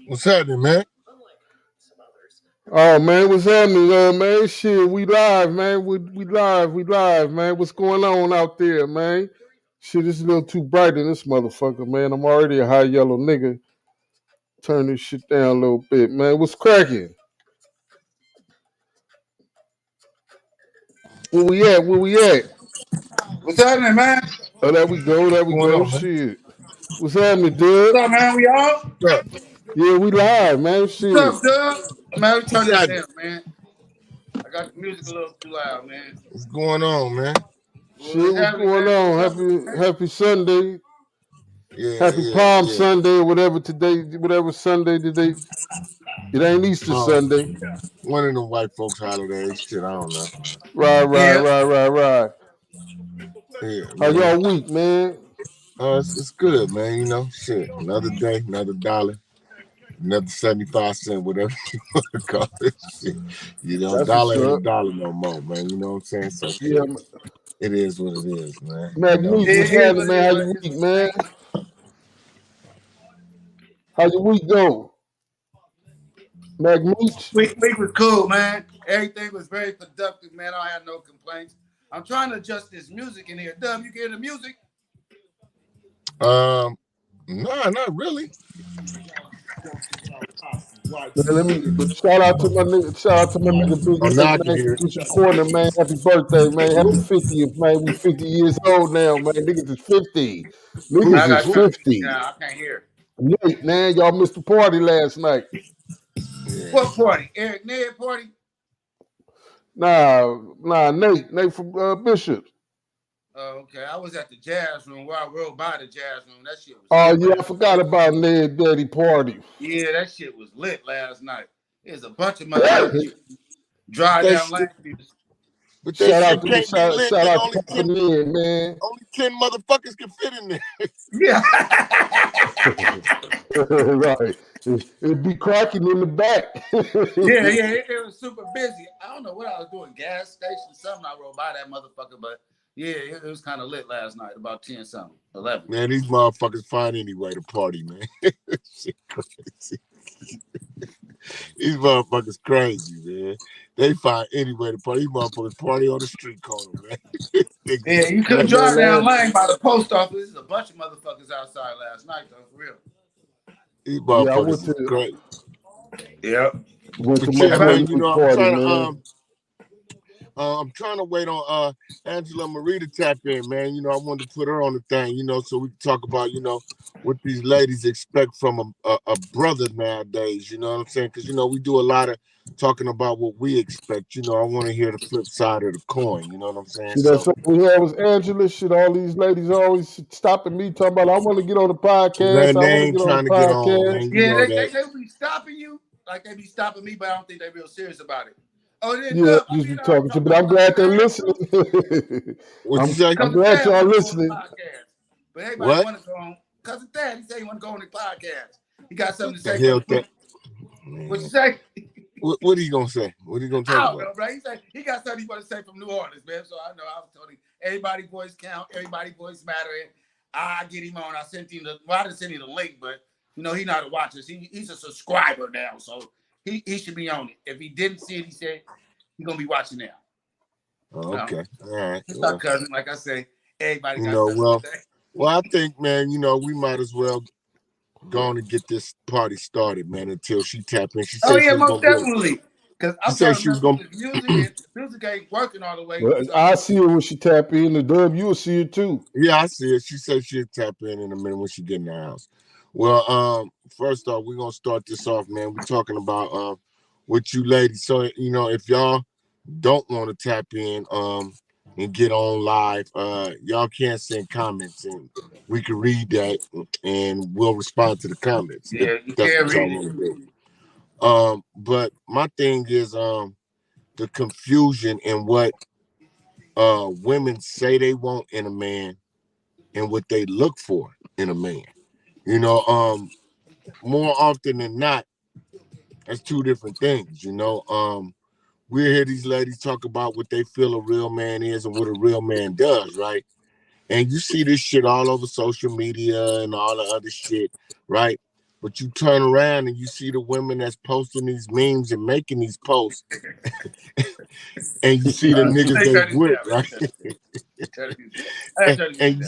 What's happening, man? Oh man, what's happening, man? Shit, we live, man. We live, man. What's going on out there, man? Shit, it's a little too bright in this motherfucker, man. I'm already a high yellow nigga. Turn this shit down a little bit, man. What's cracking? Where we at? Where we at? What's happening, man? Oh, there we go. There we What's going go. on, man? Shit. What's happening, dude? What's up, man? We all? What's up? Yeah, we live, man. What's Shit. up, Doug? Man, we turn What's this happening? down, man. I got the music a little too loud, man. What's going on, man? Shit, what's going on? Happy Sunday. Happy Palm Yeah. Sunday or whatever today, whatever Sunday today. It ain't Easter Sunday. One of them white folks holidays. Shit, I don't know. Right. Yeah, How man. y'all week, man? It's good, man. You know, shit. Another day, another dollar, another 75 cents, whatever you want to call it. Shit. You know, That's dollar what's ain't a up. dollar no more, man. You know what I'm saying? So shit, Yeah, it is what it is, man. Mac You know? Meach, Yeah, what's it is happening, what it man? is, How what your it is, week, what man? it is. How your week go? Mac Meach? Week was cool, man. Everything was very productive, man. I had no complaints. I'm trying to adjust this music in here. Doug, you can hear the music? No, not really. Man, let me shout out to my nigga Big Oh, now I Nick, can man. hear it. Bishop Corner, man. Happy birthday, man. Happy 50th, man. We 50 years old now, man. Niggas is 50. I Niggas is got to turn the music 50. down. I can't hear. Nate, man, y'all missed the party last night. Yeah. What party? Eric Ned party? Nah, Nate from Bishop. Oh, okay. I was at the jazz room where I rode by the jazz room. That shit was Oh lit, yeah, man. I forgot about Ned Daddy party. Yeah, that shit was lit last night. There's a bunch of motherfuckers drive They down shit, Langview. but that Shout out shit to can't be lit shout because out to Papa Ned, man. only 10 motherfuckers can fit in there. Yeah. Right. It'd be cracking in the back. Yeah, it was super busy. I don't know what I was doing, gas station, something. I rode by that motherfucker, but yeah, it was kind of lit last night, about 10 something, 11. Man, these motherfuckers find any way to party, man. Shit crazy. These motherfuckers crazy, man. They find any way to party. These motherfuckers party on the street corner, man. Yeah, you couldn't drive down Lane by the post office. There's a bunch of motherfuckers outside last night, though, for real. These motherfuckers is crazy. Yep. Went to But yeah, man, you know, party, man. I'm trying to wait on Angela Marie to tap in, man. You know, I wanted to put her on the thing, you know, so we can talk about, you know, what these ladies expect from a brother nowadays. You know what I'm saying? Because, you know, we do a lot of talking about what we expect. You know, I want to hear the flip side of the coin. You know what I'm saying? See, that's what we had was Angela. Shit, all these ladies always stopping me, talking about, I want to get on the podcast. Man, they ain't trying to get on, man. You Yeah, know they be stopping you like they be stopping me, but I don't think they're real serious about it. Oh, then yeah, just be talking to, but I'm glad they're listening. What you say? I'm glad y'all listening. But everybody want to go on. Cousin Thad, he said he want to go on the podcast. He got something to say. What you say? What are you gonna say? What are you gonna talk about? I don't know, bro. He said he got something he want to say from New Orleans, man. So I know I was told him everybody voice count, everybody voice matter. I get him on. I sent him I didn't send him the link, but you know he not a watcher. He's a subscriber now, so he should be on it. If he didn't see it, he said he's gonna be watching now. Oh, okay. All right. It's our cousin, like I say. Everybody got something to say. Well, I think, man, you know, we might as well go on and get this party started, man, until she tap in. She said she was most definitely. Because I'm saying she was gonna music ain't working all the way. Well, I see her when she tap in the dub. You'll see it too. Yeah, I see it. She said she'll tap in a minute when she get in the house. Well, first off, we're gonna start this off, man. We're talking about with you ladies. So, you know, if y'all don't want to tap in and get on live, y'all can send comments and we can read that and we'll respond to the comments. Yeah, if that's what y'all want to do. But my thing is the confusion in what women say they want in a man and what they look for in a man. You know, more often than not, that's two different things, you know. We hear these ladies talk about what they feel a real man is and what a real man does, right? And you see this shit all over social media and all the other shit, right? but you turn around and you see the women that's posting these memes and making these posts, and you see the niggas they with, right? and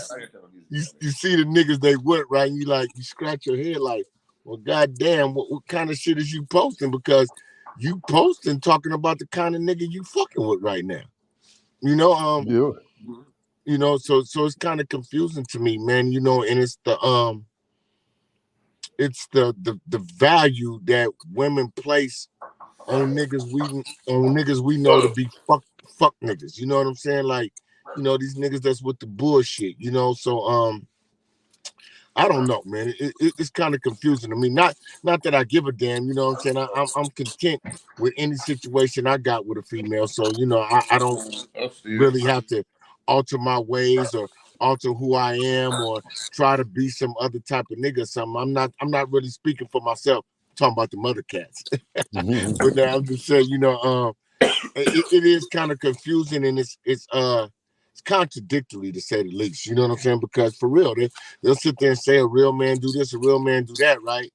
you see the niggas they with, right? And you scratch your head like, well, goddamn, what kind of shit is you posting? Because you posting talking about the kind of nigga you fucking with right now. Yeah. So it's kind of confusing to me, man. And it's the value that women place on niggas we know to be fuck niggas. You know what I'm saying? Like, these niggas that's with the bullshit. So I don't know, man. It's kind of confusing to me. Not that I give a damn. You know what I'm saying? I'm content with any situation I got with a female. So I don't really have to alter my ways or alter who I am or try to be some other type of nigga or something. I'm not really speaking for myself. I'm talking about the mother cats. But now I'm just saying, it is kind of confusing, and it's contradictory to say the least. You know what I'm saying? Because for real, they'll sit there and say a real man do this, a real man do that, right?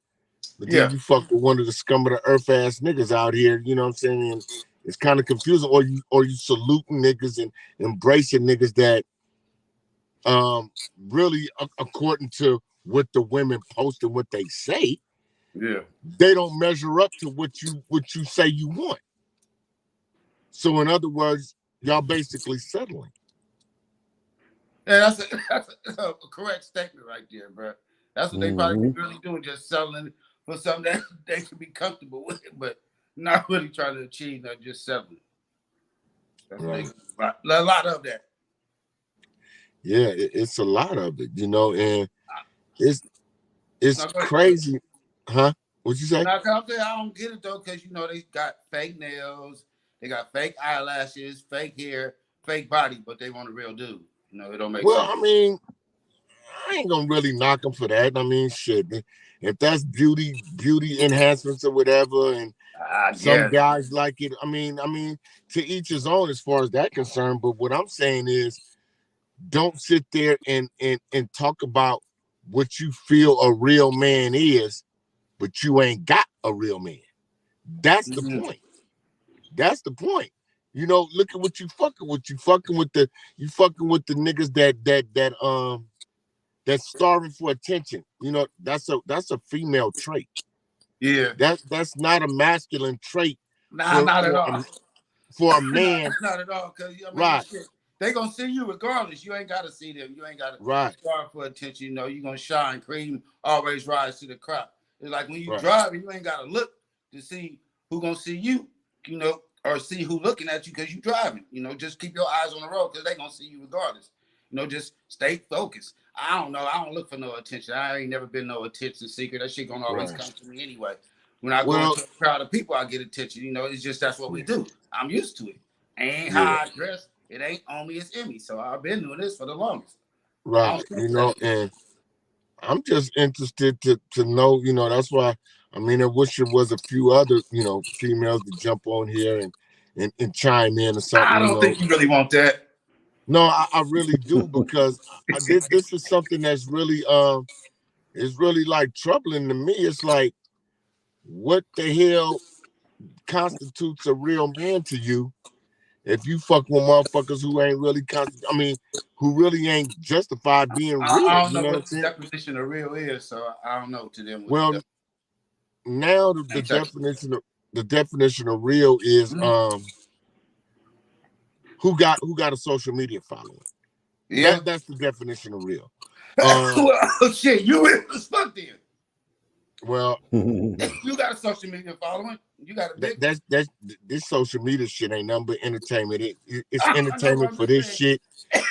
But then you fuck with one of the scum of the earth ass niggas out here. You know what I'm saying? And it's kind of confusing. Or you saluting niggas and embracing niggas that really, according to what the women post and what they say, they don't measure up to what you say you want. So in other words, y'all basically settling. Yeah, that's a correct statement right there, bro. That's what they probably really doing, just selling for something that they can be comfortable with, but not really trying to achieve that, just selling. That's right. A lot of that. Yeah, it's a lot of it, and it's crazy, huh? What'd you say? I don't get it though, because they got fake nails, they got fake eyelashes, fake hair, fake body, but they want a real dude. It don't make sense. Well, I mean, I ain't gonna really knock them for that. I mean, shit, if that's beauty enhancements or whatever, and some guys like it. I mean, to each his own as far as that concerned. But what I'm saying is, don't sit there and talk about what you feel a real man is, but you ain't got a real man. That's the point. That's the point. Look at what you fucking with. You fucking with the niggas that's starving for attention. That's a female trait. Yeah. That's not a masculine trait. Not at all. For a man. Not at all. Because right. Shit, they gonna see you regardless. You ain't gotta see them. You ain't gotta starve for attention. You're gonna shine. Cream always rise to the crop. It's like when you driving, you ain't gotta look to see who gonna see you, or see who looking at you because you driving. Just keep your eyes on the road because they gonna see you regardless. Just stay focused. I don't know. I don't look for no attention. I ain't never been no attention seeker. That shit gonna always come to me anyway. When I go into a crowd of people, I get attention. It's just that's what we do. I'm used to it. Ain't how I dress. It ain't on me. It's in me. So I've been doing this for the longest. Right. And I'm just interested to know. That's why. I wish there was a few other females to jump on here and chime in or something. I don't think you really want that. No, I really do, because this is something that's really is really like troubling to me. It's like, what the hell constitutes a real man to you if you fuck with motherfuckers who ain't really who really ain't justified being real? I don't know what the definition of real is, so I don't know to them. Well, now the definition of real is who got a social media following. Yeah, that's the definition of real. Well, shit, you real as fuck then. Well, you got a social media following. You got a big. That's this social media shit ain't nothing but entertainment. It's entertainment for this shit.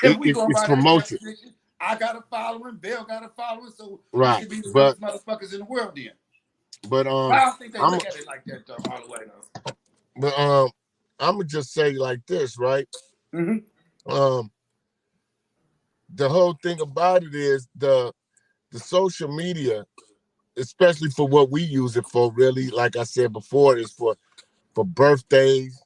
It's promotion. I got a following. Bill got a following. So right, we should be the best motherfuckers in the world then. But I don't think they look at it like that though, all the way though. But I'm gonna just say like this, right? The whole thing about it is the social media, especially for what we use it for, really, like I said before, is for birthdays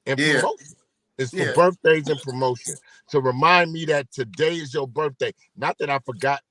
and promotion. It's for birthdays and promotion. To remind me that today is your birthday. Not that I forgot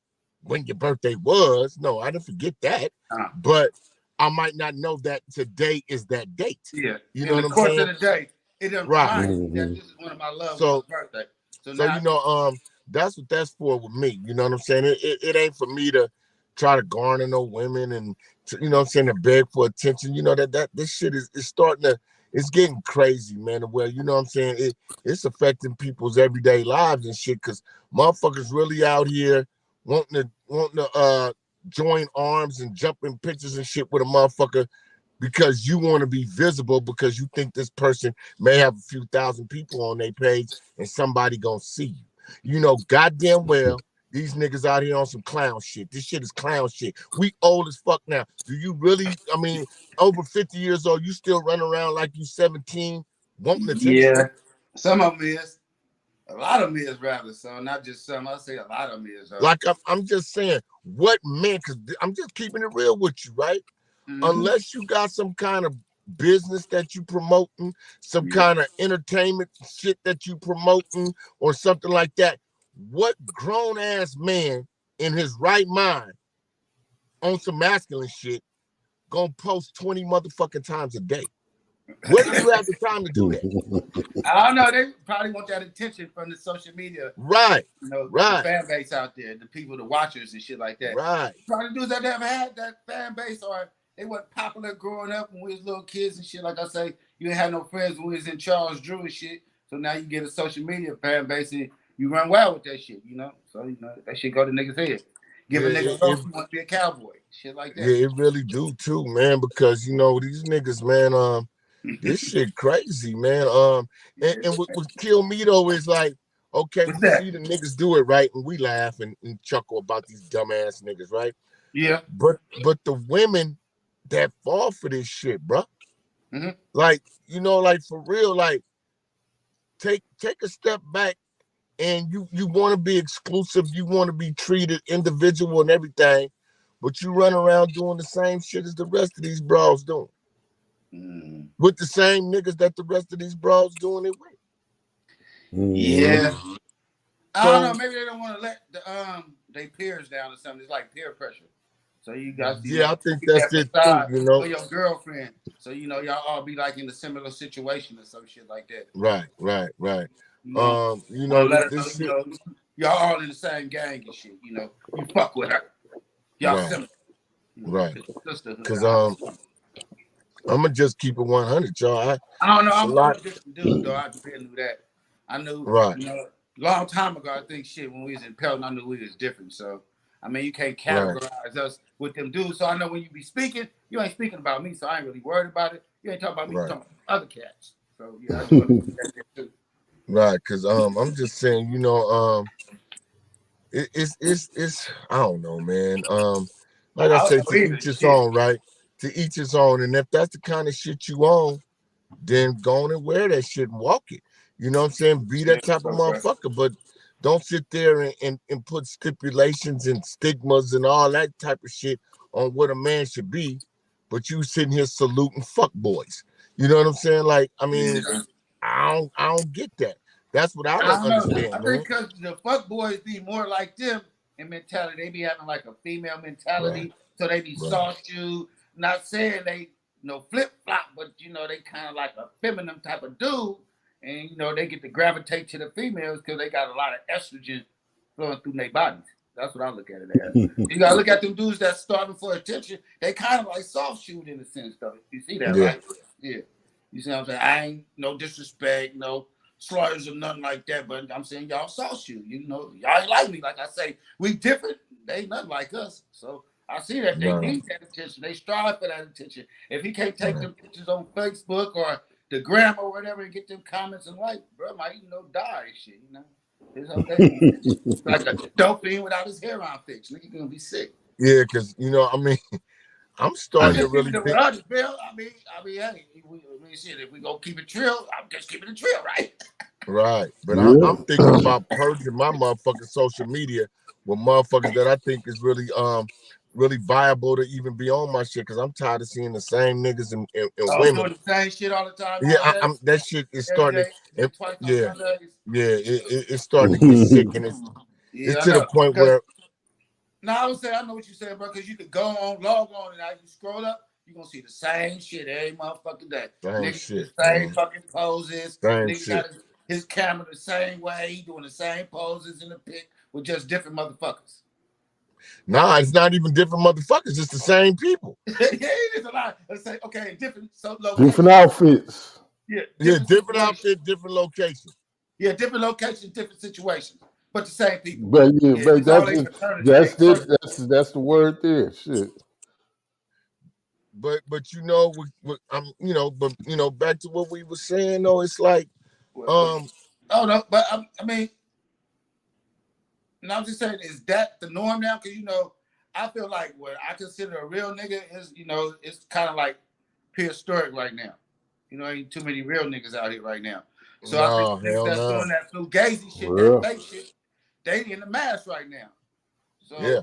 when your birthday was. No, I didn't forget that. But I might not know that today is that date. Yeah. You know In what I'm the course saying? of the day, it doesn't remind me that this is one of my loved one's birthday. So now you know, that's what that's for with me. You know what I'm saying? It ain't for me to try to garner no women and to, you know what I'm saying, to beg for attention. You know that this shit is starting to, it's getting crazy, man. Where, you know what I'm saying, it's affecting people's everyday lives and shit, because motherfuckers really out here wanting to join arms and jump in pictures and shit with a motherfucker because you want to be visible, because you think this person may have a few thousand people on their page and somebody gonna see you. You know goddamn well these niggas out here on some clown shit. This shit is clown shit. We old as fuck now. Do you really, I mean, over 50 years old, you still run around like you 17 wanting attention? Yeah, some of them is. A lot of them is, rather. So not just some. I'll say a lot of them is. Like I'm just saying, what man, because I'm just keeping it real with you, right? Unless you got some kind of business that you promoting, some kind of entertainment shit that you promoting, or something like that, what grown ass man in his right mind on some masculine shit gonna post 20 motherfucking times a day? Where do you have the time to do that? I don't know. They probably want that attention from the social media, right? You know, right. The fan base out there, the people, the watchers and shit like that. Right. Probably dudes that never had that fan base, or they weren't popular growing up when we was little kids and shit. Like I say, you didn't have no friends when we was in Charles Drew and shit. So now you get a social media fan base and you run wild with that shit, you know. So you know that shit go to niggas' head. Give a nigga hope you want to be a cowboy, shit like that. Yeah, it really do too, man. Because you know these niggas, man. This shit crazy, man. And what kill me though is like, okay, we see the niggas do it right, and we laugh and chuckle about these dumbass niggas, right? Yeah. But the women that fall for this shit, bro. Like, you know, like for real, like take a step back, and you want to be exclusive, you want to be treated individual and everything, but you run around doing the same shit as the rest of these bros doing. With the same niggas that the rest of these bros doing it with. Yeah. I don't know. Maybe they don't want to let their peers down or something. It's like peer pressure. So you guys, I think that's it too. You know, for your girlfriend. So you know, y'all all be like in a similar situation or some shit like that. Right. You know, this shit, y'all all in the same gang and shit. You know, you fuck with her. Y'all similar. Right. Because I'm gonna just keep it 100, y'all. I don't know. I'm a different dude, though. I knew that. I knew, you know, long time ago. I think shit when we was in Pelton, I knew we was different. So I mean, you can't categorize us with them dudes. So I know when you be speaking, you ain't speaking about me. So I ain't really worried about it. You ain't talking about me. You talking about other cats. So yeah, I do understand that too. Right, because I'm just saying, you know, it's I don't know, man. Like I say, to each his own, right? To each his own. And if that's the kind of shit you own, then go on and wear that shit and walk it. You know what I'm saying? Be that type of motherfucker, but don't sit there and put stipulations and stigmas and all that type of shit on what a man should be, but you sitting here saluting fuck boys. You know what I'm saying? Like, I mean, I don't get that. That's what I don't understand. I think because the fuck boys be more like them in mentality. They be having like a female mentality, so they be soft shoe. Not saying they flip flop, but you know they kind of like a feminine type of dude, and you know they get to gravitate to the females because they got a lot of estrogen flowing through their bodies. That's what I look at it as. You gotta look at them dudes that's starving for attention. They kind of like soft shoe in a sense, though. You see that, right? Yeah. You see what I'm saying? I ain't no disrespect, no slurs or nothing like that, but I'm saying y'all soft shoe. You know, y'all ain't like me. Like I say, we different. They ain't nothing like us. So I see that they need that attention. They strive for that attention. If he can't take them pictures on Facebook or the gram or whatever and get them comments and like, bro, might die and shit. You know, it's okay. It's like a dope fiend without his hair on fixed. Nigga gonna be sick. Yeah, because you know, I mean, I'm starting to really think. Bill. I mean, hey, shit. If we go keep it Treeal, I'm just keeping it Treeal, right? Right, but I'm thinking about purging my motherfucking social media with motherfuckers that I think is really viable to even be on my shit, because I'm tired of seeing the same niggas and women doing the same shit all the time. Yeah, that shit is starting to, it's starting to get sick, and it's to the point where No, I would say I know what you're saying, bro. Because you could go on, log on, and as you scroll up, you're gonna see the same shit every motherfucking day. Same Nigga, shit, the same man. fucking poses. Same Nigga got shit. his camera the same way. He doing the same poses in the pic with just different motherfuckers. Nah, it's not even different motherfuckers. It's the same people. Yeah, it is a lot. Let's say, okay, different locations. Different outfits. Yeah, Different outfit, different location. Yeah, different locations, different situations, but the same people. But yeah, Yeah, but it's all they fraternity. that's the word there. Shit. But you know, back to what we were saying though, it's like, oh no, but I mean, no, I'm just saying, is that the norm now? Because I feel like what I consider a real nigga is, it's kind of like prehistoric right now. Ain't too many real niggas out here right now. So I think niggas that's doing that fugazi shit, that fake shit, they in the mask right now. So yeah.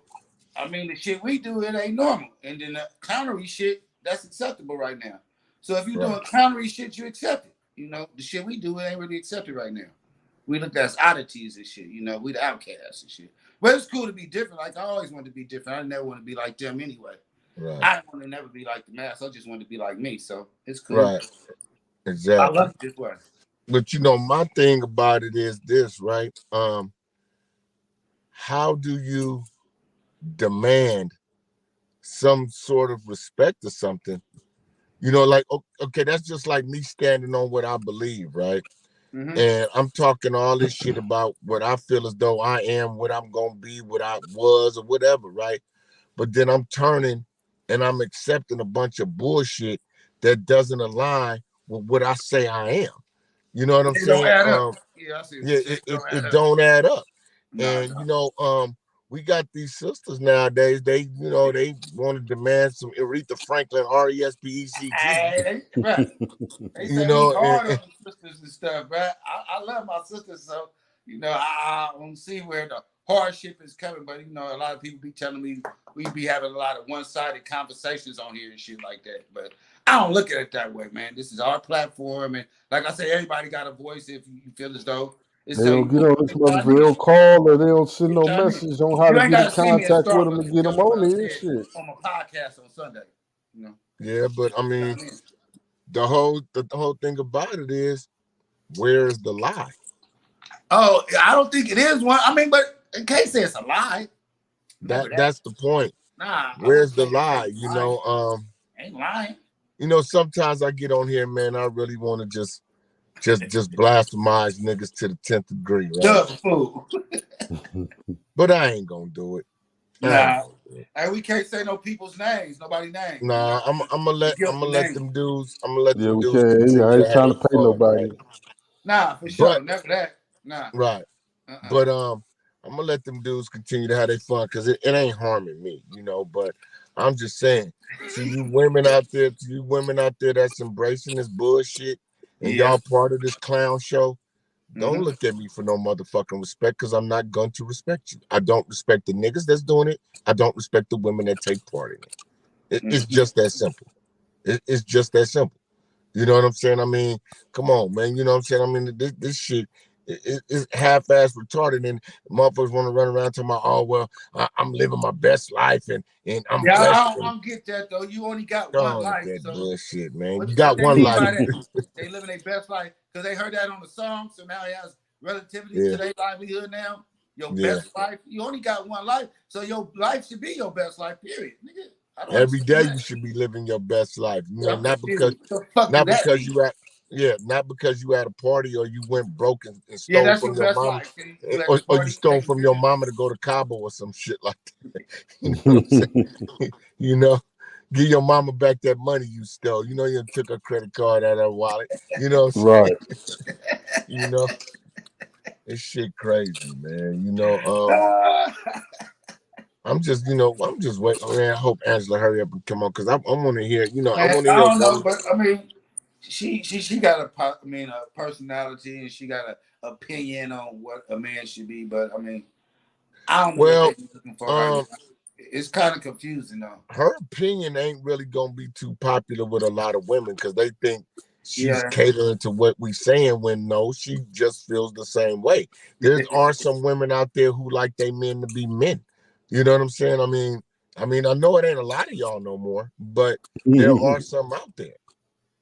I mean, the shit we do, it ain't normal. And then the clownery shit, that's acceptable right now. So if you're doing clownery shit, you accept it. The shit we do, it ain't really accepted right now. We look at as oddities and shit. We the outcasts and shit. But it's cool to be different. Like, I always wanted to be different. I never want to be like them anyway. Right. I want to never be like the mass. I just want to be like me. So it's cool. Right. Exactly. I love it this way. But my thing about it is this, right? How do you demand some sort of respect or something? Like, okay, that's just like me standing on what I believe, right? Mm-hmm. And I'm talking all this shit about what I feel as though I am, what I'm gonna be, what I was, or whatever, right? But then I'm turning and I'm accepting a bunch of bullshit that doesn't align with what I say I am. You know what I'm saying? Don't add up. Yeah, I see. It don't add up. And we got these sisters nowadays. They want to demand some Aretha Franklin, R-E-S-P-E-C-T. Right. They say we hard on the sisters and stuff, right? I love my sisters, so I don't see where the hardship is coming. But a lot of people be telling me we be having a lot of one-sided conversations on here and shit like that. But I don't look at it that way, man. This is our platform, and like I say, everybody got a voice. If you feel as though they don't get on this motherfucker, they don't call or they don't send no message on how to get in contact with them and get them on there and shit. On my podcast on Sunday, Yeah, but I mean, the whole thing about it is, where's the lie? Oh, I don't think it is one. I mean, but in case it's a lie, that's the point. Nah, where's the lie? Ain't lying. Sometimes I get on here, man. I really want to just blasphemize niggas to the 10th degree, right? But I ain't gonna do it. Nah, and we can't say no people's names, nobody's names. Nah, I'm gonna let them dudes. I'm gonna let them dudes. I ain't trying to pay nobody. Right? Nah, for sure, never that. Nah. Right. But I'm gonna let them dudes continue to have their fun because it ain't harming me, But I'm just saying, to you women out there, that's embracing this bullshit and y'all part of this clown show, don't look at me for no motherfucking respect because I'm not going to respect you. I don't respect the niggas that's doing it. I don't respect the women that take part in it. It's just that simple. It's just that simple. You know what I'm saying? I mean, come on, man. You know what I'm saying? I mean, this shit is half-ass retarded, and motherfuckers want to run around talking about, oh, well, I'm living my best life, and I'm blessed. I don't get that, though. You only got one life. That so bullshit, man. You got one life. They living their best life because they heard that on the song, so now it has relativity to their livelihood now. Your best life. You only got one life, so your life should be your best life, period. Nigga, every day you should be living your best life. Not because you at a party or you went broke and stole from your mama, or you stole from your mama to go to Cabo or some shit like that. You know what I'm saying? Give your mama back that money you stole. You took her credit card out of her wallet. You know what I'm saying? This shit crazy, man. I'm just waiting. Man, I hope Angela hurry up and come on because I want to hear. I want to hear. I don't know, but I mean, she got a personality and she got an opinion on what a man should be. But I mean, I don't know what they're looking for right now. It's kind of confusing though. Her opinion ain't really gonna be too popular with a lot of women because they think she's catering to what we saying when no, she just feels the same way. There are some women out there who like they men to be men. You know what I'm saying? I know it ain't a lot of y'all no more, but there are some out there.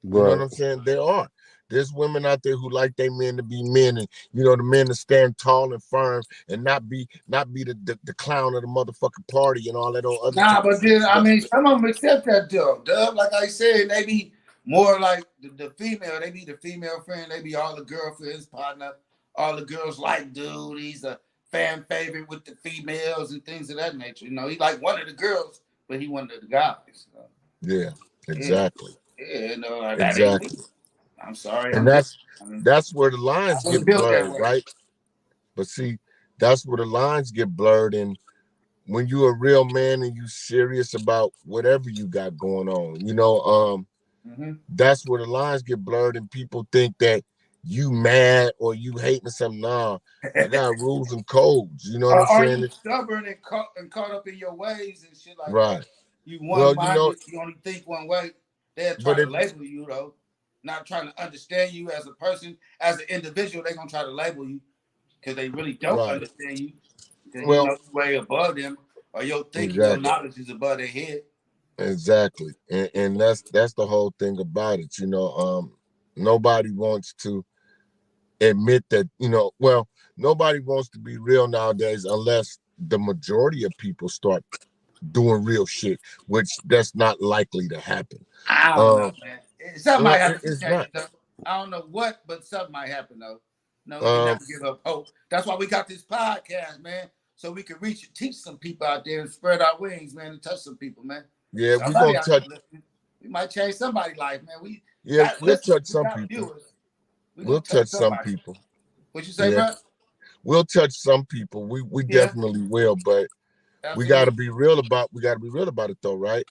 You know what I'm saying? There are. There's women out there who like their men to be men, and the men to stand tall and firm and not be the clown of the motherfucking party and all that old other Nah, type but of then stuff. some of them accept that dub. Like I said, they be more like the female. They be the female friend. They be all the girlfriends, partner. All the girls like dude. He's a fan favorite with the females and things of that nature. He like one of the girls, but he one of the guys. So, Yeah, exactly. Yeah, that ain't me. Exactly. I'm sorry. And that's where the lines get Built that blurred, way. right? But see, that's where the lines get blurred. And when you're a real man and you serious about whatever you got going on, that's where the lines get blurred and people think that you mad or you hating something. Nah, I got rules and codes. You know what I'm Are saying? you stubborn and caught up in your ways and shit like Right. that? You Well, one-minded. You only think one way. They'll try but to label you though, not trying to understand you as a person, as an individual. They're gonna try to label you because they really don't understand you. Because you're way above them, or your thinking, your knowledge is above their head. Exactly. And that's the whole thing about it. Nobody wants to admit that, nobody wants to be real nowadays unless the majority of people start doing real shit, which that's not likely to happen. I don't know, man. Something might happen to it's change not. it, though. I don't know what, but something might happen, though. No, we can never give up hope. That's why we got this podcast, man, so we can reach and teach some people out there and spread our wings, man, and touch some people, man. Yeah, we're gonna touch. We might change somebody's life, man. We'll touch some people. We'll touch some people. What you say, bro? We'll touch some people. We definitely will, but we got to be real about it though, right?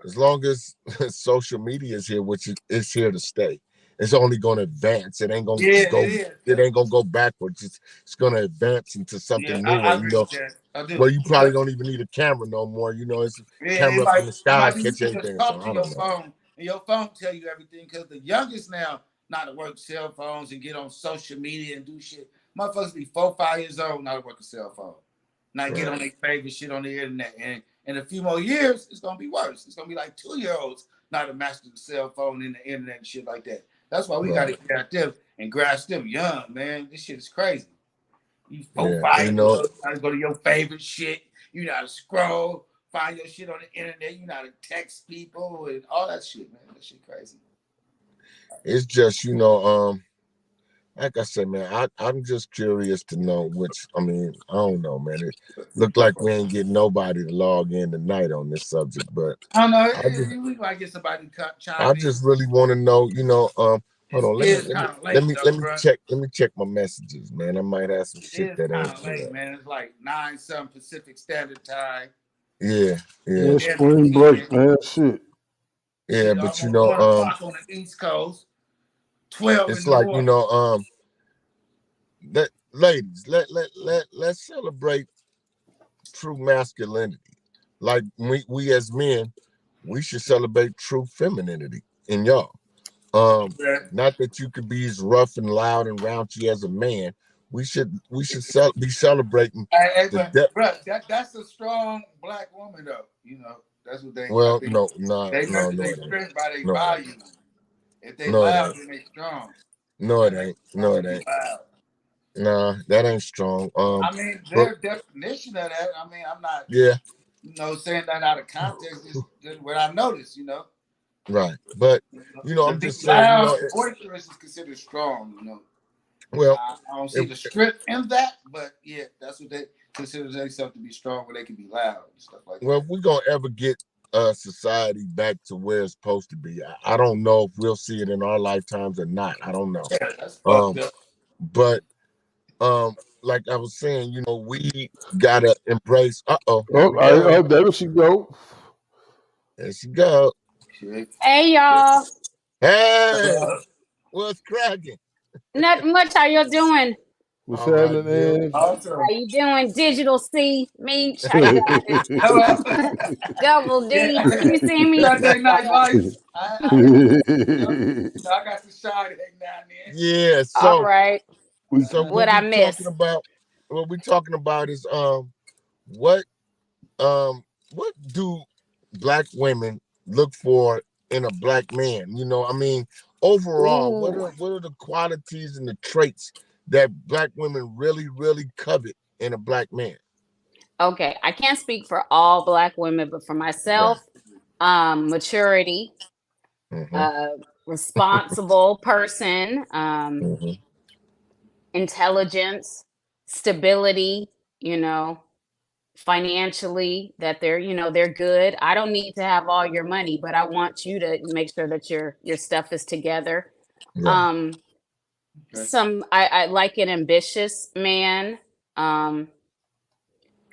As long as social media is here, which is here to stay, it's only going to advance. It ain't going to go. It ain't going to go backwards. It's going to advance into something new. I agree with that. I do. Well, you probably don't even need a camera no more. It's a camera up in the sky, catch everything. Talk to your phone, and your phone tell you everything. Because the youngest now not to work cell phones and get on social media and do shit. Motherfuckers be 4, 5 years old not to work a cell phone. Not get on their favorite shit on the internet. And in a few more years, it's gonna be worse. It's gonna be like 2-year-olds not to master the cell phone and the internet and shit like that. That's why we gotta get at them and grasp them young, man. This shit is crazy. You 4, 5 years old, trying to go to your favorite shit. You know how to scroll, find your shit on the internet. You know how to text people and all that shit, man. That shit crazy. It's just, like I said, man, I'm just curious to know I don't know, man. It looked like we ain't getting nobody to log in tonight on this subject, but I don't know. We might get somebody to chime in. I just really want to know, hold on, let me check my messages, man. I might have some shit that ain't late, man. It's like 9 Pacific Standard Time. Yeah. Spring break, man. Shit. Yeah, but 1 o'clock on the East Coast. 12. It's like, ladies, let's celebrate true masculinity. Like we as men, we should celebrate true femininity in y'all. Not that you could be as rough and loud and raunchy as a man. We should be celebrating. That's a strong black woman, though. That's what they. Well, they measure their strength by their volume. If they loud, then they strong. No, it ain't. No, it ain't. Nah, that ain't strong. Their definition of that. I'm not. Yeah. Saying that out of context is just what I noticed. Right, but I'm just saying. Loud, boisterous is considered strong. Well, I don't see the strength in that, but yeah, that's what they consider themselves to be strong, where they can be loud and stuff like that. Well, if we're gonna ever get society back to where it's supposed to be, I don't know if we'll see it in our lifetimes or not. I don't know. Yeah, that's fucked up. But like I was saying, we gotta embrace. There she go. There she go. Hey y'all. Hey, what's cracking? Not much. How you doing? What's happening? Awesome. How you doing? Digital C, me, Double D. You see me? Saturday Night Lights. I got the shot every now and then. Yeah. So, all right. So what I missed? What we talking about is what what do black women look for in a black man? You know, I mean, overall, Ooh. what are the qualities and the traits that black women really, really covet in a black man? Okay, I can't speak for all black women, but for Right. myself, maturity, Mm-hmm. uh, responsible person, Mm-hmm. intelligence, stability, you know, financially, that they're, they're good. I don't need to have all your money, but I want you to make sure that your stuff is together. Right. Um, Okay. I like an ambitious man. Um,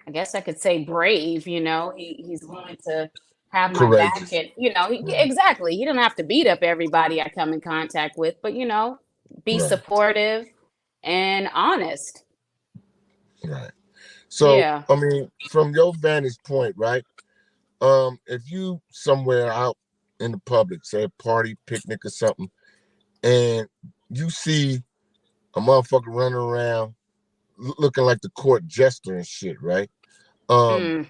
I guess I could say brave, he's willing to have my back, Courageous. and Right. exactly. He doesn't have to beat up everybody I come in contact with, but be Right. supportive and honest. Right. So, Yeah. I mean, from your vantage point, right? If you somewhere out in the public, say a party, picnic, or something, and you see a motherfucker running around looking like the court jester and shit, right? Um,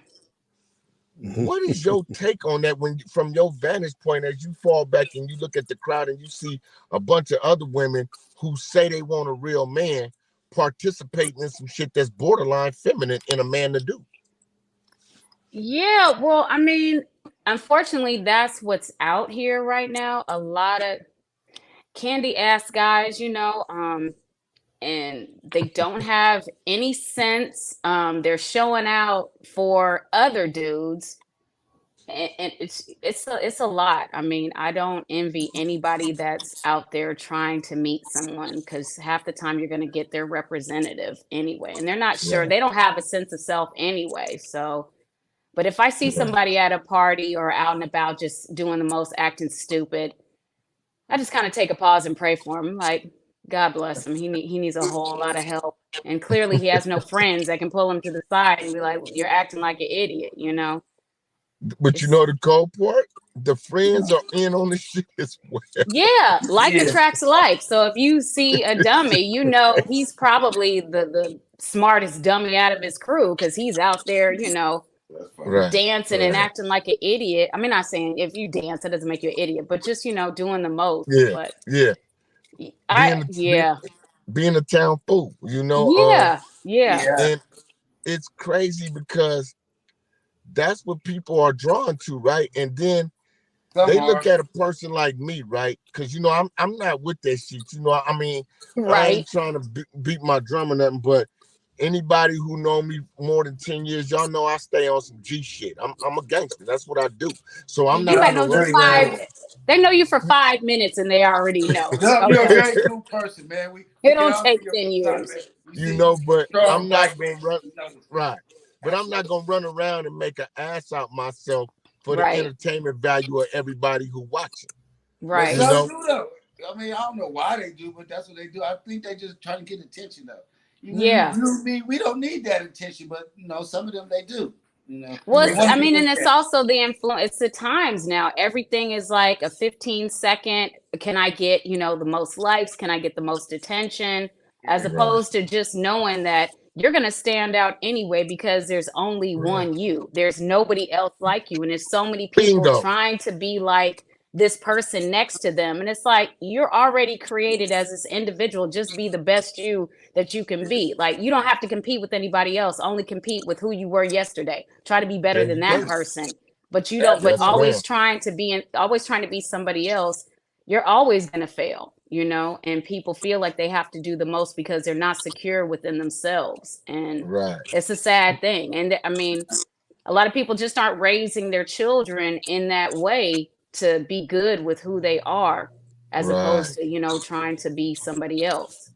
Mm. what is your take on that when, from your vantage point, as you fall back and you look at the crowd and you see a bunch of other women who say they want a real man participating in some shit that's borderline feminine in a man to do? Yeah, well, I mean, unfortunately, that's what's out here right now. A lot of candy ass guys, and they don't have any sense. They're showing out for other dudes, and it's a lot. I mean, I don't envy anybody that's out there trying to meet someone, because half the time you're going to get their representative anyway, and they're not sure. Right. They don't have a sense of self anyway. So, but if I see Right. somebody at a party or out and about just doing the most, acting stupid, I just kind of take a pause and pray for him. Like, God bless him. He needs a whole lot of help. And clearly he has no friends that can pull him to the side and be like, "You're acting like an idiot." But you It's know the cold part? The friends are in on the shit as well. Yeah, like Yeah. attracts like. So if you see a dummy, he's probably the smartest dummy out of his crew, because he's out there, That's funny. Right. dancing and Right. acting like an idiot. I mean, not saying if you dance, that doesn't make you an idiot, but just, doing the most. Yeah. But Yeah. I, Being yeah, being a town fool, you know. yeah, yeah, Yeah. And it's crazy because that's what people are drawn to, right? And then Some they are. look at a person like me, right? Because I'm not with that shit. I mean, I right. ain't trying to beat my drum or nothing, but anybody who know me more than 10 years, y'all know I stay on some G shit. I'm a gangster. That's what I do. So I'm You not Yeah, might gonna know I'm for run very cool. around. they know you for 5 minutes and they already know. You're a Okay. very cool person, man. We It can don't all see take your 10 facade, man. years. We You see know, you but strong I'm black not man. gonna run We know. right. But I'm not gonna run around and make an ass out myself for the Right. entertainment value of everybody who watching. But Right. You some know, do though. I mean, I don't know why they do, but that's what they do. I think they just trying to get attention though. Yeah. We don't need that attention, but some of them they do. Well, They right, want I to get mean, their and it's attention. also the influence. It's the times now. Everything is like a 15-second. Can I get, the most likes? Can I get the most attention? As Yeah. right, opposed to just knowing that you're going to stand out anyway, because there's only right. one you. There's nobody else like you. And there's so many people Bingo. trying to be like this person next to them. And it's like, you're already created as this individual. Just be the best you that you can be. Like, you don't have to compete with anybody else. Only compete with who you were yesterday. Try to be better There than you that go. person. But you don't, That's but Yes, true. ma'am. always trying to be somebody else. You're always going to fail, and people feel like they have to do the most because they're not secure within themselves. And Right, it's a sad thing. And I mean, a lot of people just aren't raising their children in that way to be good with who they are, as right. opposed to, trying to be somebody else.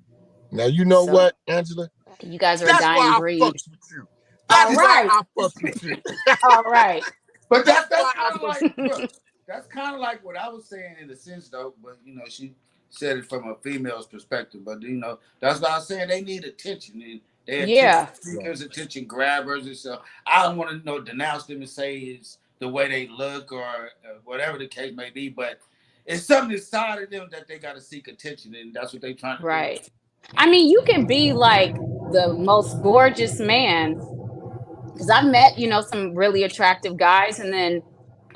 Now you know So what, Angela? you guys are a That's dying why I breed. fucks with you. All That's why right. I fucks with you. All right. But That's that's why I kind of fucks. like, bro, that's kind of like what I was saying in a sense, though. But she said it from a female's perspective. But that's what I was saying. They need attention, and they attention Yeah. seekers, attention grabbers, and so I don't want to denounce them and say it's the way they look or whatever the case may be. But it's something inside of them that they got to seek attention, and that's what they trying to do. Right. I mean, you can be like the most gorgeous man because I've met, some really attractive guys, and then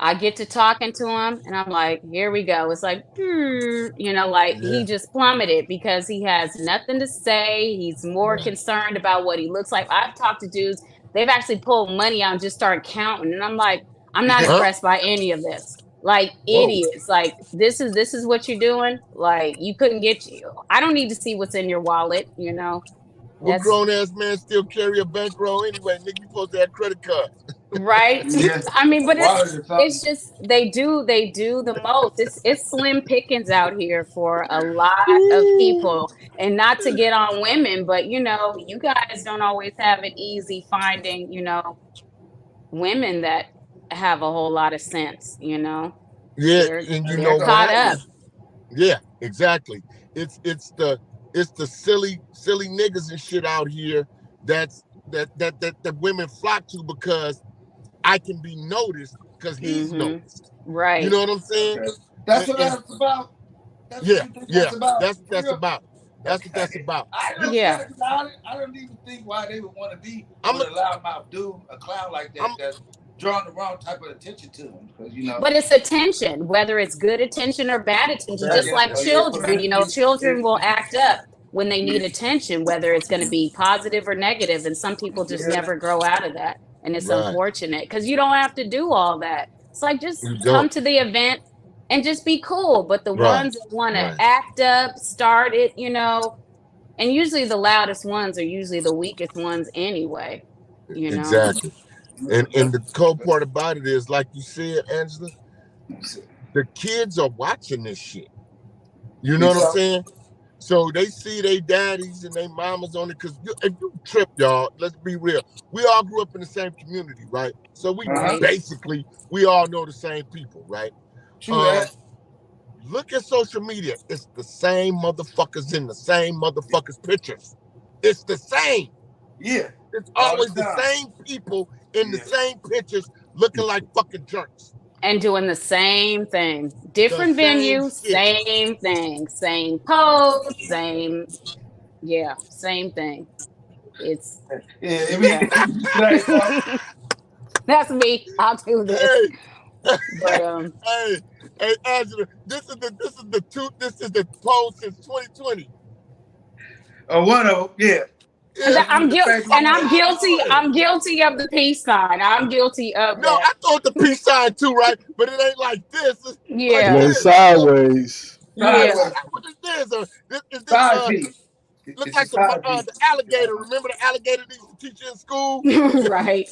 I get to talking to him, and I'm like, here we go. It's like, like he just plummeted because he has nothing to say. He's more concerned about what he looks like. I've talked to dudes, they've actually pulled money out and just started counting. And I'm like, I'm not impressed by any of this. Like idiots. Like this is what you're doing. Like you couldn't I don't need to see what's in your wallet, What grown ass man still carry a bankroll anyway? Nigga, you supposed to have credit cards. Right. I mean, but it's just they do the most. It's slim pickings out here for a lot of people, and not to get on women, but you guys don't always have it easy finding, women that have a whole lot of sense, Yeah, they're caught up. Yeah, exactly. It's the silly niggas and shit out here that women flock to because I can be noticed because he's noticed. Right. You know what I'm saying? Okay. That's what that's about. That's what that's about. That's what that's about. I don't even think why they would want to be with a loudmouth dude, a clown like that that's drawing the wrong type of attention to them. Because But it's attention, whether it's good attention or bad attention, just like children. Children will act up when they need attention, whether it's going to be positive or negative, and some people just never grow out of that. And it's unfortunate because you don't have to do all that. It's like just come to the event and just be cool. But the ones that want to act up, start it, and usually the loudest ones are usually the weakest ones anyway. Exactly. And the cold part about it is, like you said, Angela, the kids are watching this shit. You know what I'm saying? So they see their daddies and their mamas on it. Because if you trip, y'all, let's be real. We all grew up in the same community, right? So we basically, we all know the same people, right? Look at social media. It's the same motherfuckers in the same motherfuckers' pictures. It's the same. Yeah. It's always the same people in the same pictures looking like fucking jerks. And doing the same thing. Different venue, same thing. Same pose, same thing. It's that's me. I'll do this. But, hey, Angela, this is the pose since 2020. One of them, I'm guilty. I'm guilty of the peace sign. I'm guilty of that. I thought the peace sign too, right? But it ain't like this. It's like sideways. Yeah. What is this? Looks like the alligator. Remember the alligator they used to teach you in school? Right.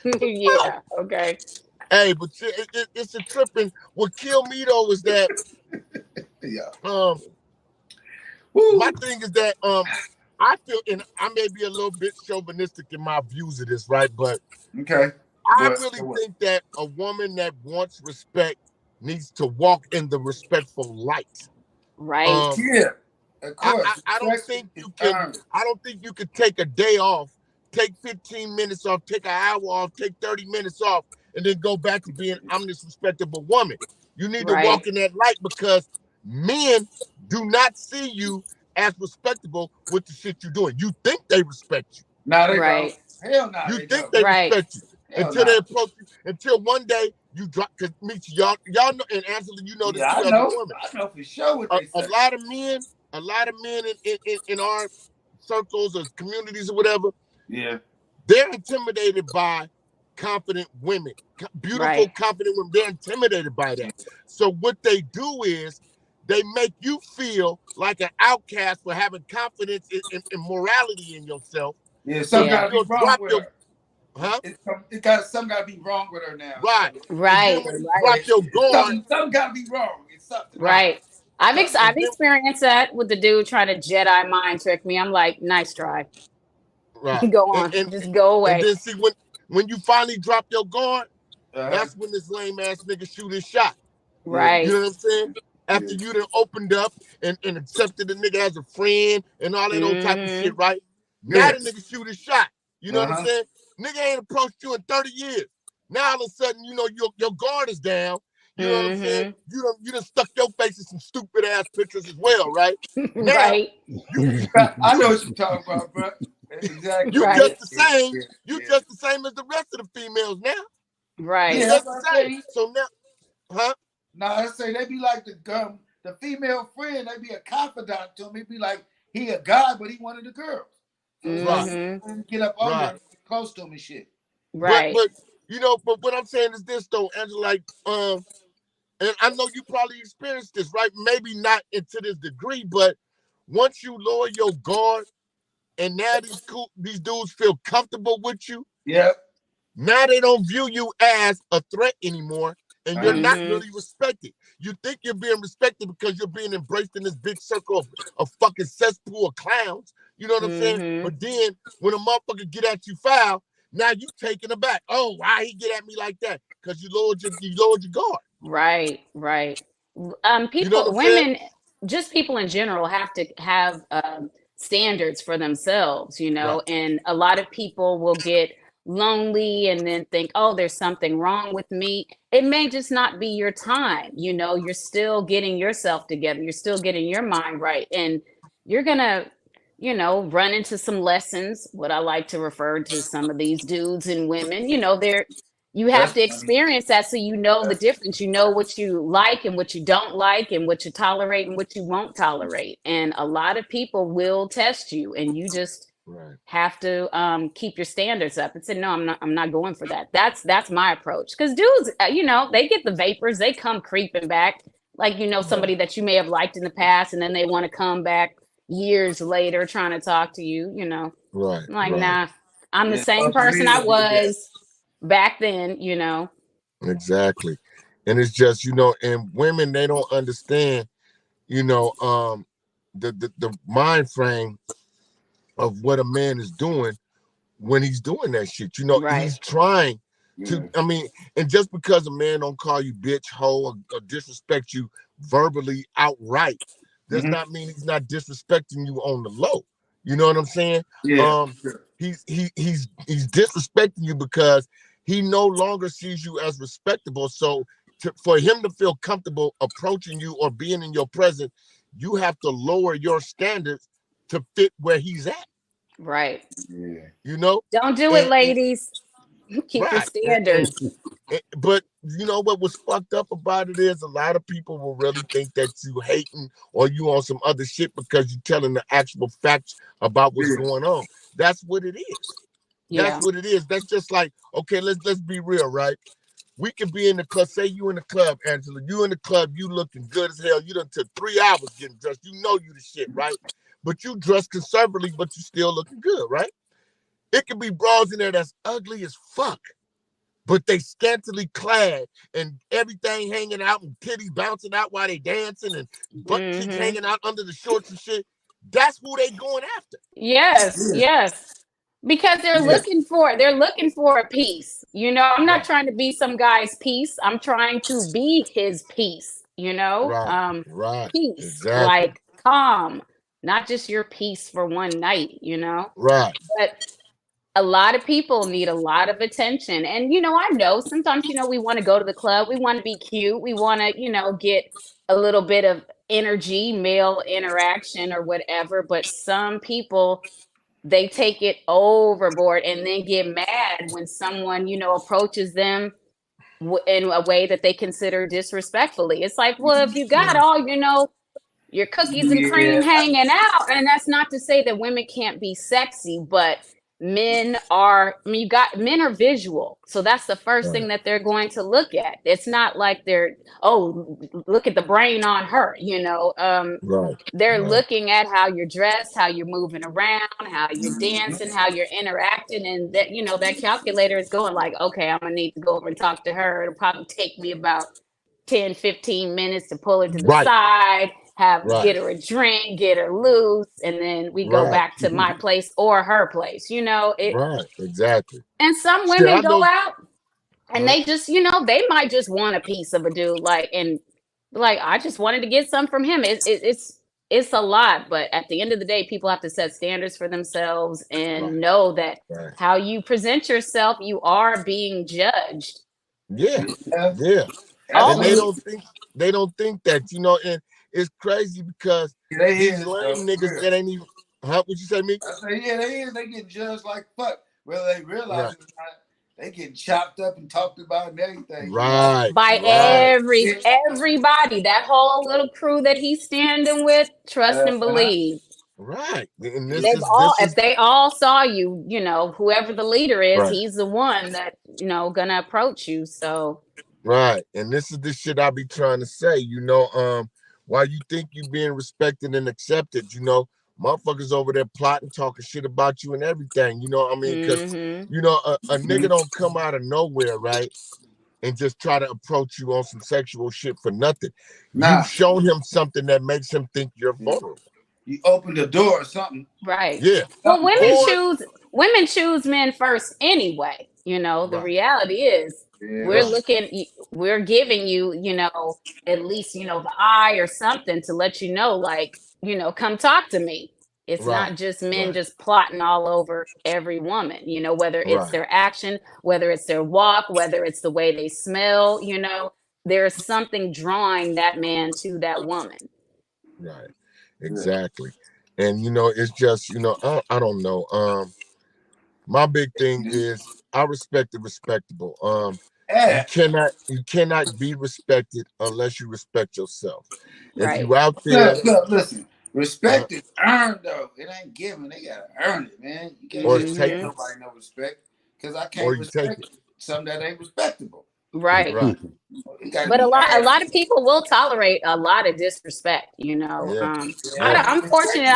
Yeah. Okay. Hey, but it's a tripping. What killed me though is that my thing is that I feel, and I may be a little bit chauvinistic in my views of this, right? But I really think that a woman that wants respect needs to walk in the respectful light. Right. Of course. I don't think you can. I don't think you could take a day off, take 15 minutes off, take an hour off, take 30 minutes off, and then go back to being I'm this respectable woman. You need to walk in that light because men do not see you as respectable with the shit you're doing. You think they respect you. No, they don't. Hell no. You think they respect you until they approach you. Until one day you drop. Because y'all know, and Angela, you know this. I know for sure what they say. A lot of men in our circles or communities or whatever. Yeah, they're intimidated by confident women, beautiful, confident women. They're intimidated by that. So what they do is they make you feel like an outcast for having confidence in morality in yourself. Yeah, something got to be wrong with her. Huh? Something got to be wrong with her now. Right. Drop your guard. Something got to be wrong. It's something. Right. I've experienced that with the dude trying to Jedi mind trick me. I'm like, nice try. Right. Go on. Just go away. And then see when you finally drop your guard, that's when this lame ass nigga shoot his shot. Right. You know what I'm saying? After you done opened up and accepted the nigga as a friend and all that old type of shit, right? Now the nigga shoot his shot. You know what I'm saying? Nigga ain't approached you in 30 years. Now all of a sudden, you know, your guard is down. You know what I'm saying? You done stuck your face in some stupid ass pictures as well, right? Now, I know what you're talking about, bro. Exactly. You Right. just the same. You just the same as the rest of the females now. Right. You Yeah, just that's the what I same. say. So now, huh? Now I say they be like the female friend. They be a confidant to me. Be like he a guy, but he wanted the girls. So it's like Mm-hmm. get up under Right. him, get close to him and shit. Right. But you know, but what I'm saying is this though, Angela, like and I know you probably experienced this, right? Maybe not to this degree, but once you lower your guard and now these dudes feel comfortable with you, Yep. now they don't view you as a threat anymore, and you're not Mm-hmm. really respected. You think you're being respected because you're being embraced in this big circle of fucking cesspool of clowns. You know what I'm saying? Mm-hmm. But then when a motherfucker get at you foul, now you taking it back. Oh, why he get at me like that? Because you lowered your guard. Right. Right. You know what People, I'm saying? women, just people in general have to have standards for themselves, you Right. know, and a lot of people will get lonely and then think, oh, there's something wrong with me. It may just not be your time, you know, you're still getting yourself together, you're still getting your mind right, and you're gonna, you know, run into some lessons, what I like to refer to some of these dudes and women, you know, they're you have That's to funny. experience that so you know the That's difference. You know what you like and what you don't like, and what you tolerate and what you won't tolerate. And a lot of people will test you, and you just Right. have to keep your standards up and say, no, I'm not going for that. That's my approach. Because dudes, you know, they get the vapors, they come creeping back, like, you know, somebody that you may have liked in the past, and then they want to come back years later trying to talk to you. You know, Right. I'm like, Right. nah, I'm the yeah. same Social person media I did that. was back then, you know. Exactly. And it's just, you know, and women, they don't understand, you know, the mind frame of what a man is doing when he's doing that shit. You know, Right. he's trying to, Yeah. I mean, and just because a man don't call you bitch, hoe, or disrespect you verbally outright, does Mhm. not mean he's not disrespecting you on the low. You know what I'm saying? Yeah. Um, he's disrespecting you because he no longer sees you as respectable. So for him to feel comfortable approaching you or being in your presence, you have to lower your standards to fit where he's at. Right. Yeah. You know, Don't do it, and ladies. Keep your right, and standards. but you know what was fucked up about it is a lot of people will really think that you hating or you on some other shit because you telling the actual facts about what's Yeah. going on. That's what it is. That's Yeah. what it is. That's just like, okay, let's be real, right? We could be in the club. Say you in the club, Angela. You in the club. You looking good as hell. You done took 3 hours getting dressed. You know you the shit, right? But you dressed conservatively, but you still looking good, right? It could be bras in there that's ugly as fuck, but they scantily clad and everything hanging out and titties bouncing out while they dancing and butt cheeks Mm-hmm. hanging out under the shorts and shit. That's who they going after. Yes. Yeah. Yes. Because Yeah. they're looking for a piece. You know, I'm not Right, trying to be some guy's piece. I'm trying to be his piece, you know? right, right. Peace. Exactly. Like calm. Not just your piece for one night, you know? Right. But a lot of people need a lot of attention. And, you know, I know sometimes, you know, we want to go to the club, we want to be cute, we want to, you know, get a little bit of energy, male interaction or whatever. But some people, they take it overboard and then get mad when someone, you know, approaches them in a way that they consider disrespectfully. It's like, well, if you got all, you know, your cookies and cream Yeah. hanging out. And that's not to say that women can't be sexy, but men are, I mean, men are visual. So that's the first Right. thing that they're going to look at. It's not like they're, oh, look at the brain on her, you know. Right. They're Right. looking at how you're dressed, how you're moving around, how you're dancing, how you're interacting, and that, you know, that calculator is going like, okay, I'm gonna need to go over and talk to her. It'll probably take me about 10, 15 minutes to pull her to the Right. side, Right. get her a drink, get her loose, and then we go Right. back to my place or her place. You know, it Right. Exactly. and some Shit, women I go know. out and Huh? they just, you know, they might just want a piece of a dude, like, and like, I just wanted to get some from him. It's a lot, but at the end of the day, people have to set standards for themselves and Right. know that Right. how you present yourself, you are being judged. Yeah. Yeah. Yeah. And Absolutely. they don't think that, you know, and it's crazy because Yeah, they these hear this lame stuff. niggas Real. that ain't even Huh? What you say, me? I say, yeah, they is. They get judged like fuck. Whether they realize it or not, they get chopped up and talked about and everything. Right. By Right. everybody, that whole little crew that he's standing with, trust and believe. Right. And If they all saw you, whoever the leader is, right. he's the one that, gonna approach you. So Right. And this is the shit I be trying to say, while you think you being respected and accepted, motherfuckers over there plotting, talking shit about you and everything, what I mean? Because, a nigga don't come out of nowhere, right? And just try to approach you on some sexual shit for nothing. You've shown him something that makes him think you're vulnerable. You open the door or something. Right. Yeah. Well, women choose men first anyway. The reality is we're giving you, at least, the eye or something to let you know, like, come talk to me. It's not just men just plotting all over every woman, whether it's their action, whether it's their walk, whether it's the way they smell, there's something drawing that man to that woman. Right. Exactly. And, it's just, I don't know. My big thing is I respect the respectable. You cannot be respected unless you respect yourself. Right. If you out there, listen, respect is earned though. It ain't given. They gotta earn it, man. You can't just take nobody no respect because I can't respect something that ain't respectable. Right. Right. But a lot of people will tolerate a lot of disrespect, I'm fortunate.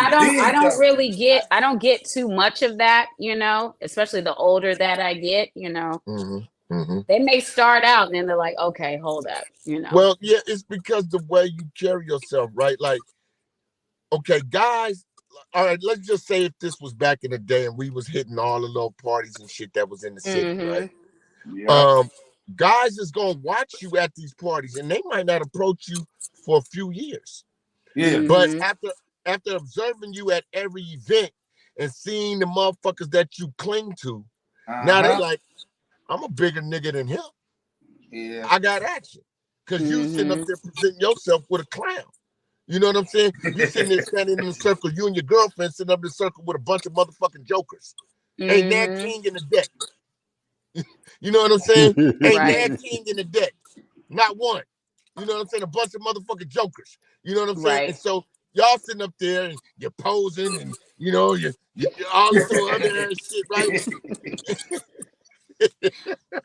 I don't get too much of that, especially the older that I get, They may start out and then they're like, okay, hold up, Well, yeah, it's because the way you carry yourself, right? Like, okay, guys, all right, let's just say if this was back in the day and we was hitting all the little parties and shit that was in the city, right? Yeah. Guys is gonna watch you at these parties and they might not approach you for a few years. Yeah. But after observing you at every event and seeing the motherfuckers that you cling to, now they like, I'm a bigger nigga than him. Yeah. I got action. Because you sitting up there presenting yourself with a clown. You know what I'm saying? You sitting there standing in a circle, you and your girlfriend sitting up in a circle with a bunch of motherfucking jokers. Ain't that king in the deck? You know what I'm saying? Ain't that king in the deck? Not one. You know what I'm saying? A bunch of motherfucking jokers. You know what I'm saying? Right. And so y'all sitting up there and you're posing and you're all this other shit, right?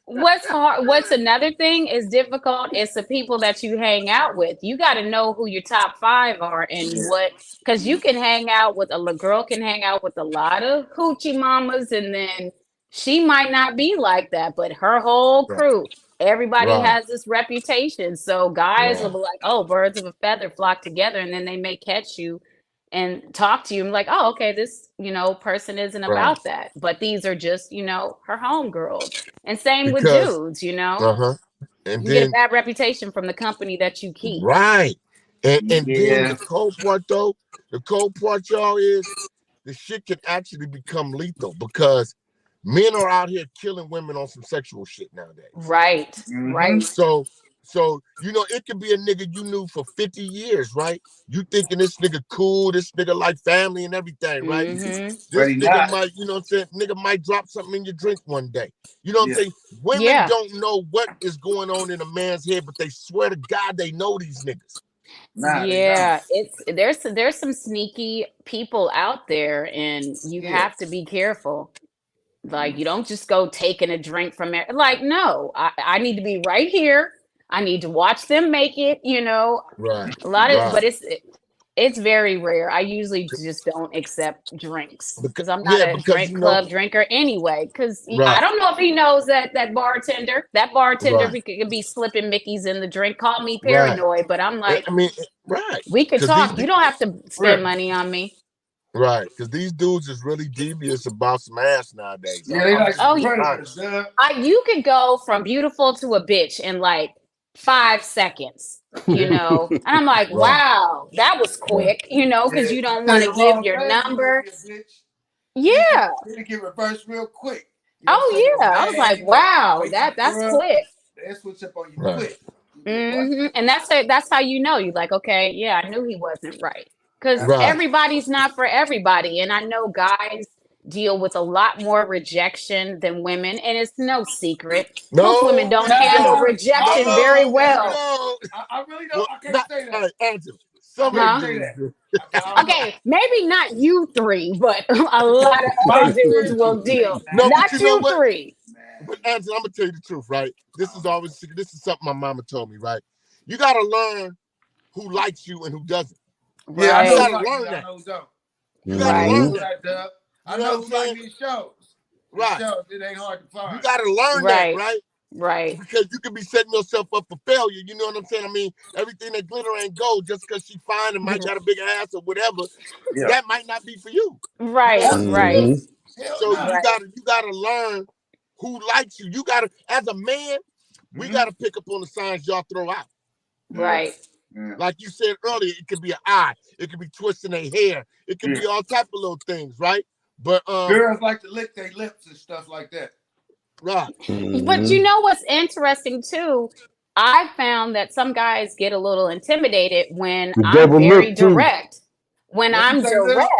What's another thing is difficult is the people that you hang out with. You got to know who your top 5 are and because you can hang out with a girl can hang out with a lot of hoochie mamas and then she might not be like that, but her whole crew, everybody has this reputation. So guys will be like, oh, birds of a feather flock together, and then they may catch you and talk to you and like, oh, okay, this, person isn't about that. But these are just, her homegirls. And same with dudes, And you get a bad reputation from the company that you keep. Right. And then the cold part, y'all, is the shit can actually become lethal because men are out here killing women on some sexual shit nowadays. Right. Right. So it could be a nigga you knew for 50 years, right? You thinking this nigga cool, this nigga like family and everything, right? This nigga might, you know what I'm saying? Nigga might drop something in your drink one day. You know what I'm saying? Women don't know what is going on in a man's head, but they swear to God they know these niggas. There's some sneaky people out there, and you have to be careful. Like, you don't just go taking a drink from there. Like, no, I need to be right here. I need to watch them make it, Right. A lot of, but it's very rare. I usually just don't accept drinks because I'm not a drink club drinker anyway. Because I don't know if he knows that bartender could be slipping Mickeys in the drink. Call me paranoid, but I'm like, we could talk. You don't have to spend money on me. Right, because these dudes is really devious about some ass nowadays. Yeah, they like you could go from beautiful to a bitch in like 5 seconds, and I'm like, wow, that was quick, because you don't want to give your number. Yeah, you get reversed real quick. Oh yeah, I was like, wow, that's quick. They switch up on you quick. And that's how you know. You're like, okay, yeah, I knew he wasn't right. because Right. everybody's not for everybody. And I know guys deal with a lot more rejection than women, and it's no secret. Most women don't handle rejection very well. I really don't. I can't say that. Hey, Angela, some I of can't say them that. do. Okay, maybe not you three, but a lot of other dudes will deal. No, Not but you know you what? three. But Angela, I'm gonna tell you the truth, right? This is something my mama told me, right? You gotta learn who likes you and who doesn't. Yeah, I Right. know. You gotta Like learn me, that. I know don't. You gotta Mhm. learn know that. that, Dub. I You know know what who I'm like saying? these shows. Right. Shows, it ain't hard to find. You gotta learn that, right? Right. Because you could be setting yourself up for failure. You know what I'm saying? I mean, everything that glitter ain't gold just because she fine and might got a big ass or whatever. Yeah. That might not be for you. Right. You know what I'm saying? Mhm. So Hell no. you gotta learn who likes you. You gotta, as a man, we gotta pick up on the signs y'all throw out. Right. Yeah. Like you said earlier, it could be an eye, it could be twisting their hair, it could be all type of little things, right? But girls like to lick their lips and stuff like that. right. But you know what's interesting too? I found that some guys get a little intimidated when The I'm double very lip too. direct. When What you I'm say, Dub? direct.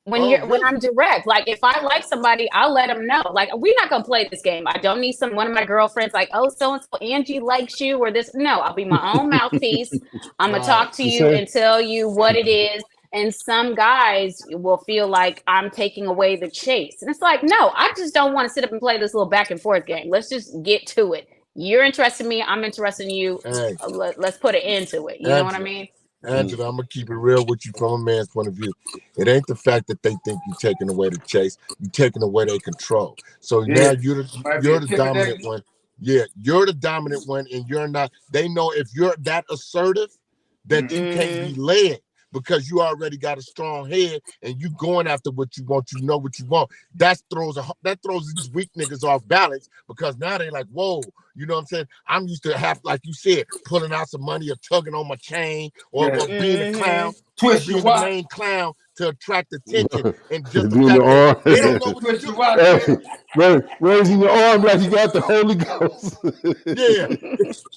When Oh, when really? I'm direct, like if I like somebody, I'll let them know. Like we're not gonna play this game. I don't need one of my girlfriends like, oh, so and so Angie likes you or this. No, I'll be my own mouthpiece. I'm gonna Right. talk to You you say? and tell you what it is. And some guys will feel like I'm taking away the chase. And it's like, no, I just don't want to sit up and play this little back and forth game. Let's just get to it. You're interested in me, I'm interested in you. Hey, Let's put an end to it. You know what I mean? Angela, I'm gonna keep it real with you from a man's point of view. It ain't the fact that they think you're taking away the chase, you're taking away their control. So now you're the dominant one. Yeah, you're the dominant one, and you're not. They know if you're that assertive that you can't be led because you already got a strong head and you going after what you want. You know what you want. That throws these weak niggas off balance because now they like, whoa. You know what I'm saying? I'm used to like you said, pulling out some money or tugging on my chain or being a clown, twist your being the watch. main clown to attract attention. And just the Doing the fact that arm. they don't know what Twist to your do. watch. Raising your arm like you got the Holy Ghost. Yeah.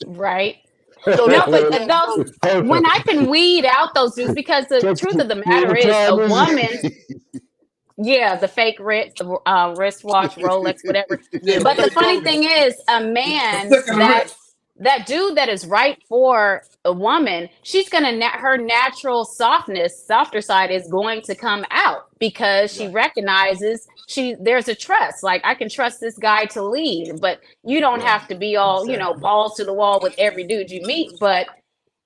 Right. So No, that but man those when I can weed out those dudes, because the truth of the matter is a woman, yeah, the fake wristwatch, Rolex, whatever. yeah, But the fake funny Rolex. thing is, a man Flick of the wrist. that dude that is right for a woman, she's gonna her natural softer side is going to come out because she recognizes there's a trust. Like I can trust this guy to lead, but you don't have to be all balls to the wall with every dude you meet. But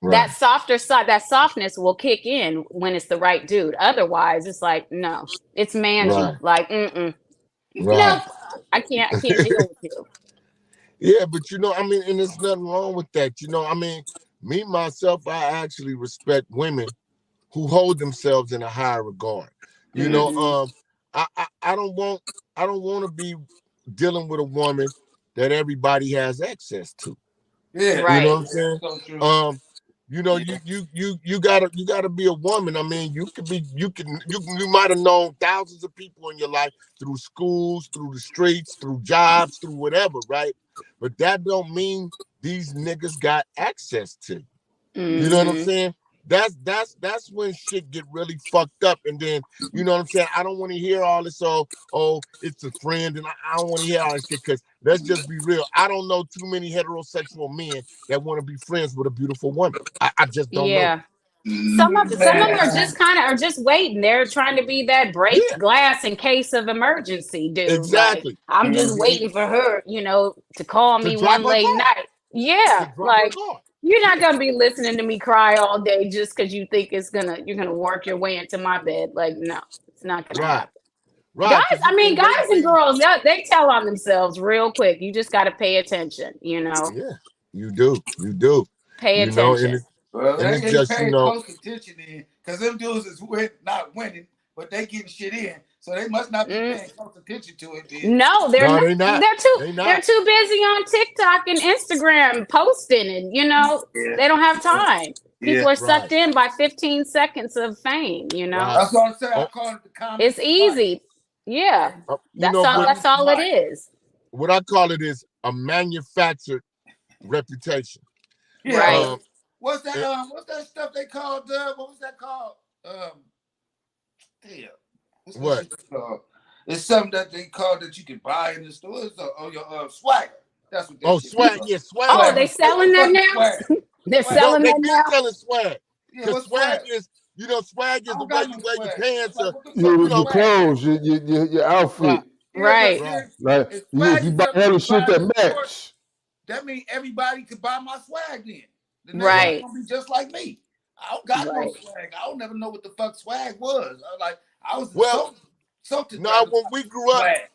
that softer side, that softness will kick in when it's the right dude. Otherwise, it's like no, it's mangy. Like no, I can't deal with you. Yeah, but I mean, and there's nothing wrong with that. I mean, me myself, I actually respect women who hold themselves in a higher regard. I don't want to be dealing with a woman that everybody has access to. Yeah, right. You know what I'm saying? So true. You gotta be a woman. I mean, you might have known thousands of people in your life through schools, through the streets, through jobs, through whatever, right? But that don't mean these niggas got access to. You know what I'm saying? That's when shit get really fucked up. And then, you know what I'm saying? I don't want to hear all this, it's a friend, and I don't want to hear all this shit, because let's just be real. I don't know too many heterosexual men that want to be friends with a beautiful woman. I just don't know. Some of them are just are just waiting. They're trying to be that break glass in case of emergency, dude. Exactly. Like I'm just waiting for her, to call me one late night. Yeah, like you're not gonna be listening to me cry all day just because you think you're gonna work your way into my bed. Like no, it's not gonna happen. Right. Guys and girls, they tell on themselves real quick. You just got to pay attention. Yeah, you do. Pay attention. Well, and they it's ain't just paying close attention in, because them dudes is not winning, but they getting shit in, so they must not be paying close attention to it. Then. No, they're not. They're too busy on TikTok and Instagram posting, and they don't have time. People are sucked in by 15 seconds of fame. That's what I'm saying. I call it the comment. It's easy. Yeah, that's all it is. What I call it is a manufactured reputation. Yeah. Right. What's that stuff they called? What was that called? Damn. What's that What? shit called? It's something that they call that you can buy in the store. It's on your swagger. That's what that Oh, shit swag. called. Yeah, swag. Oh, Swag. they selling that Fucking now? swag. They're Swag. No, selling they that been now? selling swag. Yeah, Cause what's swag swag? is, swag I is the don't way got you no wear your swag. pants. Like, what the fuck your is You know, swag? clothes, your outfit. right, Yeah, but Right. right. Like if if swag you is buy something other you shit buy in that the store, match. that means everybody could buy my swag then. The next Right. one Right. gonna be just like me. I don't got no Right. swag. I don't never know what the fuck swag was. I was Well, insulted no, rather when by we grew up, swag.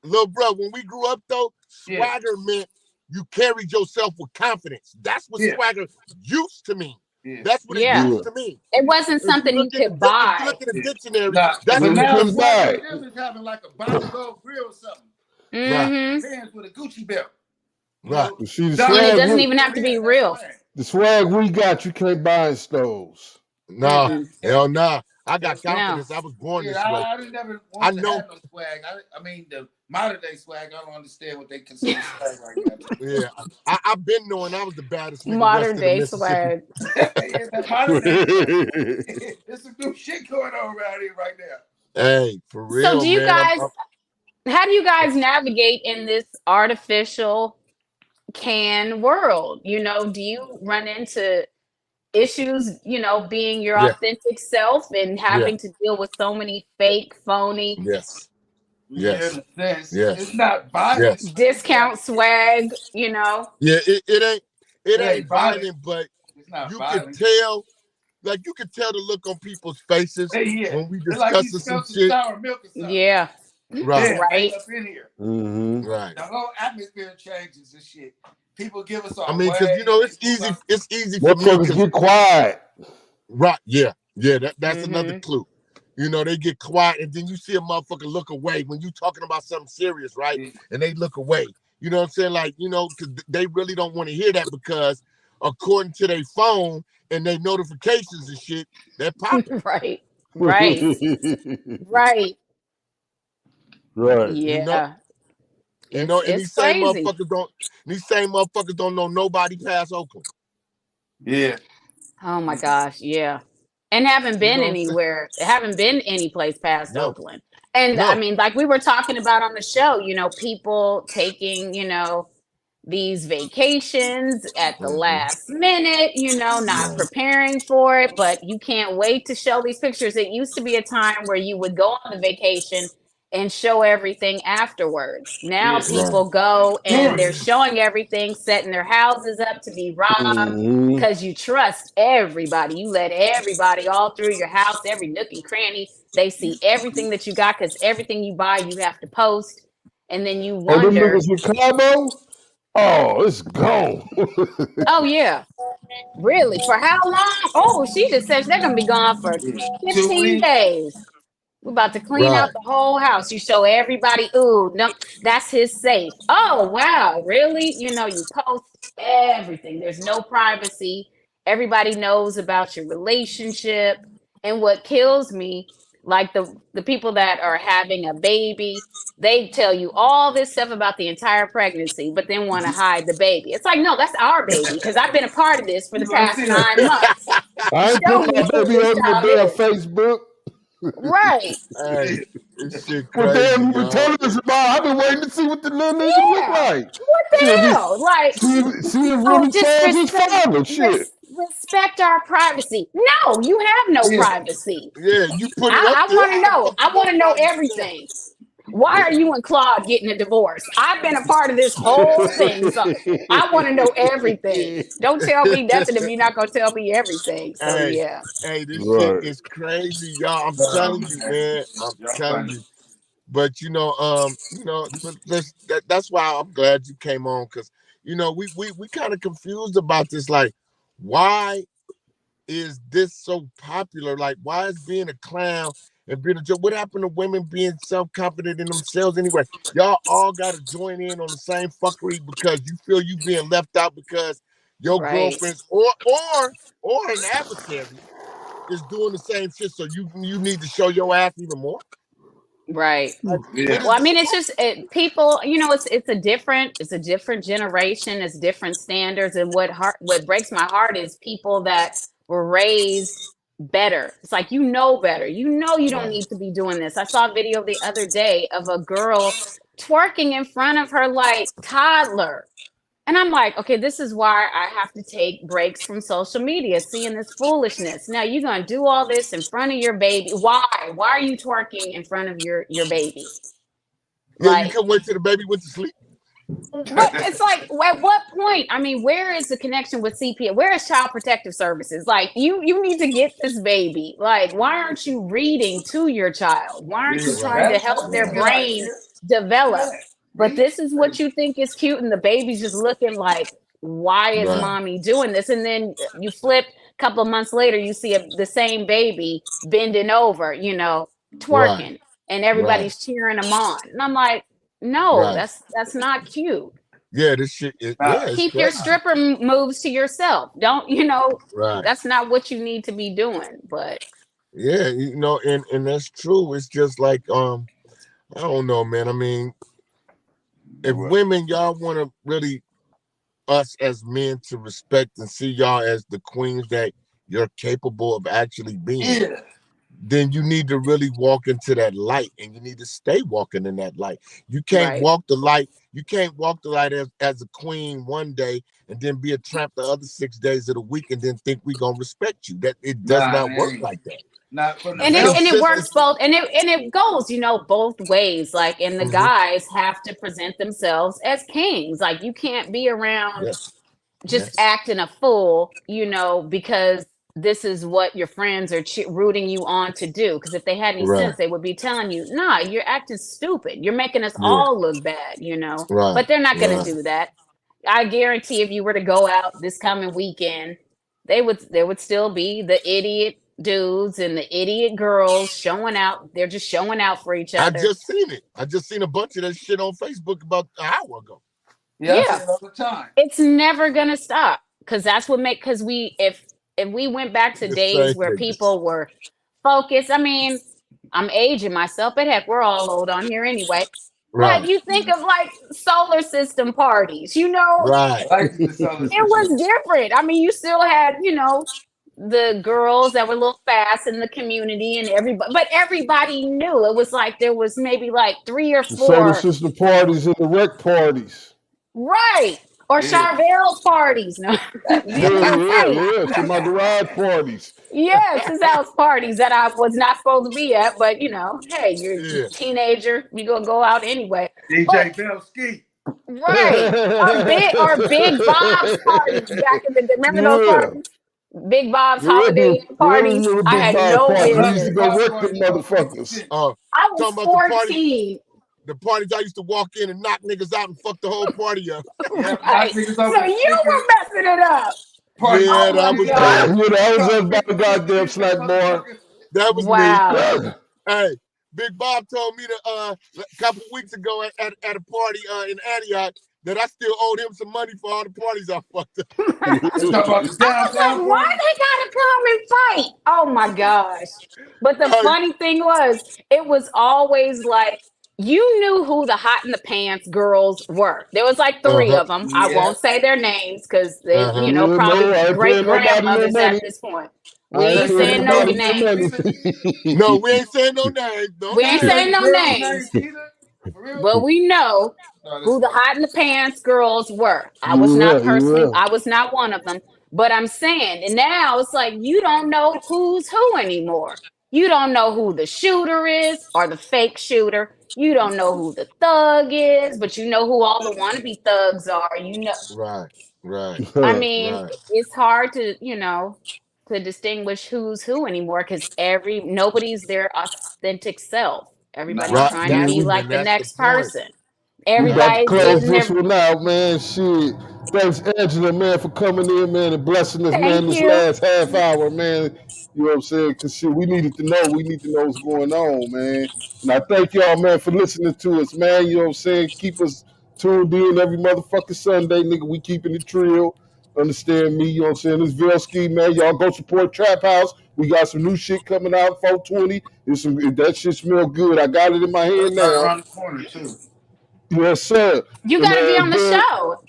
little bro, when we grew up though, Yeah, swagger meant you carried yourself with confidence. That's what yeah, swagger used to mean. yeah. That's what it Yeah. used Yeah. to mean. It wasn't If you something look you in the could if you buy. look in the Yeah. dictionary, Nah, that's but what You it now couldn't means. swag buy for it. them is having like a bottle gold grill or something. Right, Mm-hmm. Pants with a Gucci belt. You right. know, You see the And it Donald doesn't swag. even have to be that's real. swag. The swag we got, you can't buy in stores. Nah, Mm-mm. Yeah, hell nah. I yeah. got No. confidence. I was born Yeah, this way. I didn't never I want to know. have no swag. I mean, the modern day swag, I don't understand what they consider swag right now. Yeah, I've been knowing I was the baddest nigga west Modern of the day Mississippi. swag. Yeah, that modern day swag. There's some new shit going on around here right now. Hey, for So real, do you man. guys, how do you guys navigate in this artificial can world? Do you run into issues, being your Yeah, authentic self and yeah, having to deal with so many fake, phony yes, Yeah, in yes, a sense, it's yes, not violent, yes. but it's like discount swag? Yeah, it it ain't ain't violent. violent, but It's not you can violent. tell, like you can tell the look on people's faces Hey, yeah, when we it's like you discussing some smell some shit. sour milk or something. Yeah. Right, Damn, they Right. up in here. Mm-hmm. right. The whole atmosphere changes and shit. People give us I our mean, cause way. And they do something. it's easy for me, Motherfuckers cause get quiet. right, yeah, that's another Mm-hmm. clue. They get quiet, and then you see a motherfucker look away when you talking about something serious, right? Yeah. And they look away. You know what I'm saying? Like, because they really don't want to hear that because according to their phone and their notifications and shit, they're popping. Right. Right. Right. Right. You know, Yeah. It's and it's crazy. these same motherfuckers don't know nobody past Oakland. Yeah. Oh my gosh, yeah. And haven't You been know what I'm saying? anywhere, haven't been any place past No, Oakland. And I no. mean, like we were talking about on the show, people taking, these vacations at the Mhm. last minute, not Right. preparing for it, but you can't wait to show these pictures. It used to be a time where you would go on the vacation and show everything afterwards. Now Yeah. Right. people go and they're Tourists. showing everything, setting their houses up to be robbed Mm-hmm. because you trust everybody. You let everybody all through your house, every nook and cranny. They see everything that you got because everything you buy, you have to post. And then you Oh, them wonder, niggas in Cabo? Oh, it's gone. oh, yeah, really? For how long? Oh, she just said they're going to be gone for Yeah. 2 15 weeks. days. We're about to clean out Right. the whole house. You show everybody, ooh, no, that's his safe. Oh, wow, really? You post everything. There's no privacy. Everybody knows about your relationship. And what kills me, like the people that are having a baby, they tell you all this stuff about the entire pregnancy, but then want to hide the baby. It's like, no, that's our baby because I've been a part of this for the You ain't past seen it. 9 months. I ain't Show put me my who baby this on no child damn is. Facebook. Right. Hey, this shit What crazy, damn you been y'all. telling us about? I've been waiting to see what the little nigga look Yeah. like. What the hell? Like, See if oh, really just Charles his father. Shit. respect our privacy. No, you have no Yeah. privacy. Yeah, you put it up I there. want to How the know. fuck you I want gonna to know privacy that? everything. Why are you and Claude getting a divorce? I've been a part of this whole thing, so I want to know everything. Don't tell me nothing if you're not gonna tell me everything. So Hey, yeah. hey, this shit Right. is crazy, y'all. I'm Oh, telling you, man. man. I'm Y'all telling funny. you. But that's why I'm glad you came on because we kind of confused about this. Like, why is this so popular? Like, why is being a clown and being a joke? What happened to women being self-confident in themselves anyway? Y'all all got to join in on the same fuckery because you feel you being left out because your Right. girlfriends or an adversary is doing the same shit. So you need to show your ass even more. Right. Like, what Yeah. is Well, I the mean, it's just people. It's a different generation. It's different standards. And what breaks my heart is people that were raised better. It's like, you know better. You know you don't need to be doing this. I saw a video the other day of a girl twerking in front of her like toddler. And I'm like, okay, this is why I have to take breaks from social media, seeing this foolishness. Now you're gonna do all this in front of your baby. Why? Why are you twerking in front of your baby? Yeah, Like, you can wait till the baby went to sleep. but it's like, at what point? I mean, where is the connection with CPS? Where is Child Protective Services? Like, you need to get this baby. Like, why aren't you reading to your child? Why aren't you trying to help their brain develop? But this is what you think is cute, and the baby's just looking like, why is mommy doing this? And then you flip a couple of months later, you see the same baby bending over, you know, twerking, and everybody's cheering them on. And I'm like, no, that's not cute. Yeah, this shit is, keep your stripper moves to yourself. Don't, you know, that's not what you need to be doing. But yeah, you know, and that's true. It's just like, I don't know, man. I mean, if women, y'all want to really us as men to respect and see y'all as the queens that you're capable of actually being, then you need to really walk into that light, and you need to stay walking in that light. You can't walk the light. You can't walk the light as a queen one day and then be a tramp the other 6 days of the week and then think we're gonna respect you. That it does not work like that. And it works both, and it goes, you know, both ways. Like, and the guys have to present themselves as kings. Like, you can't be around just acting a fool, you know, because this is what your friends are rooting you on to do. Because if they had any sense, they would be telling you, nah, you're acting stupid. You're making us all look bad, you know. But they're not going to do that. I guarantee if you were to go out this coming weekend, there would still be the idiot dudes and the idiot girls showing out. They're just showing out for each other. I just seen it. I just seen a bunch of that shit on Facebook about an hour ago. Yeah. I see it all the time. It's never gonna stop, because that's what because if we went back to days where people were focused. I mean, I'm aging myself, but heck, we're all old on here anyway. But you think of like solar system parties, you know, it was different. I mean, you still had, you know, the girls that were a little fast in the community, and everybody knew. It was like there was maybe like 3 or 4 solar system parties and the rec parties, or Charvel's parties. No, to my garage parties. Yes, his house parties that I was not supposed to be at, but you know, hey, you're a teenager, you're gonna go out anyway. DJ Belsky. Right. Or Big Bob's parties back in the day. Remember those parties? Big Bob's holiday parties. I had no business. I used to go with them motherfuckers. I was 14. The parties I used to walk in and knock niggas out and fuck the whole party up. Right. So you were messing it up. Yeah, that was us by the goddamn slack bar. That was me. Hey, Big Bob told me a couple weeks ago at a party in Antioch that I still owed him some money for all the parties I fucked up. I was like, why they gotta come and fight? Oh my gosh. But the funny thing was, it was always like, you knew who the hot in the pants girls were. There was like 3 of them. I won't say their names because they, you know, probably great grandmothers at this point. We ain't saying no names. No, we ain't saying no names. We ain't saying no names. But we know who the hot in the pants girls were. I was not personally, I was not one of them. But I'm saying, and now it's like, you don't know who's who anymore. You don't know who the shooter is or the fake shooter. You don't know who the thug is, but you know who all the wannabe thugs are. You know, right. I mean, it's hard to, you know, to distinguish who's who anymore because nobody's their authentic self. Everybody's trying to be like the next person. Everybody's close this one out, man. Shit. Thanks, Angela, man, for coming in, man, and blessing us, man, this last half hour, man. You know what I'm saying? Because shit, we need to know what's going on, man. And I thank y'all, man, for listening to us, man. You know what I'm saying? Keep us tuned in every motherfucking Sunday, nigga. We keeping it Treeal. Understand me? You know what I'm saying? This Velsky, man. Y'all go support Trap House. We got some new shit coming out, 420. That shit smell good. I got it in my hand now. Around the corner, too. Yes, sir. You got to be on the show.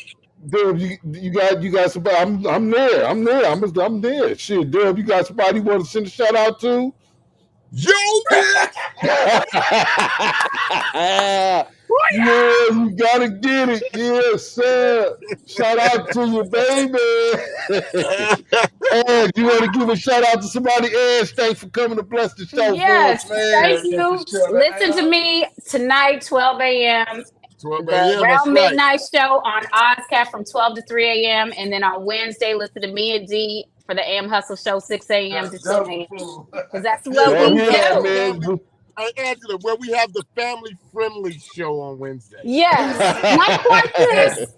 Dub, you got somebody. I'm there. I'm there. Shit, Dub, you got somebody you want to send a shout out to? Yo, bitch! Yeah, you gotta get it. Yes, sir. Shout out to you, baby. And you want to give a shout out to somebody? Ed, thanks for coming to bless the show Yes, for us, man. thank you. Listen to me tonight, 12 a.m. 12 The a.m. That's Round right. Midnight Show on Ozcat from 12 to 3 a.m. And then on Wednesday, listen to me and D for the AM Hustle Show, 6 a.m. to 10 a.m. Because that's what Where we we have the do. family, hey, Angela, where we have the family-friendly show on Wednesday. Yes, not quite this.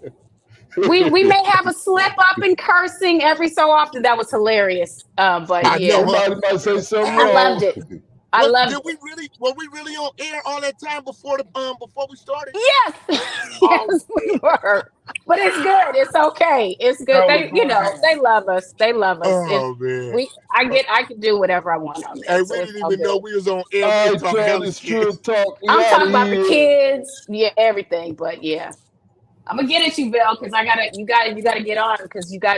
We may have a slip up in cursing every so often. That was hilarious. But I yeah, know, Somebody might say something I wrong. loved it. I loved Did it. were we really on air all that time before we started? Yes, yes, we were. But it's good. It's okay. It's good. They, they love us. They love us. Oh man. I can do whatever I want on there. Hey, So we it's didn't all even know good. we was on air. All We right, talking hella it's shit. True Talk. I'm We talking outta about the here. kids, yeah, everything. But yeah, I'm gonna get at you, Bill, because you gotta get on because you got.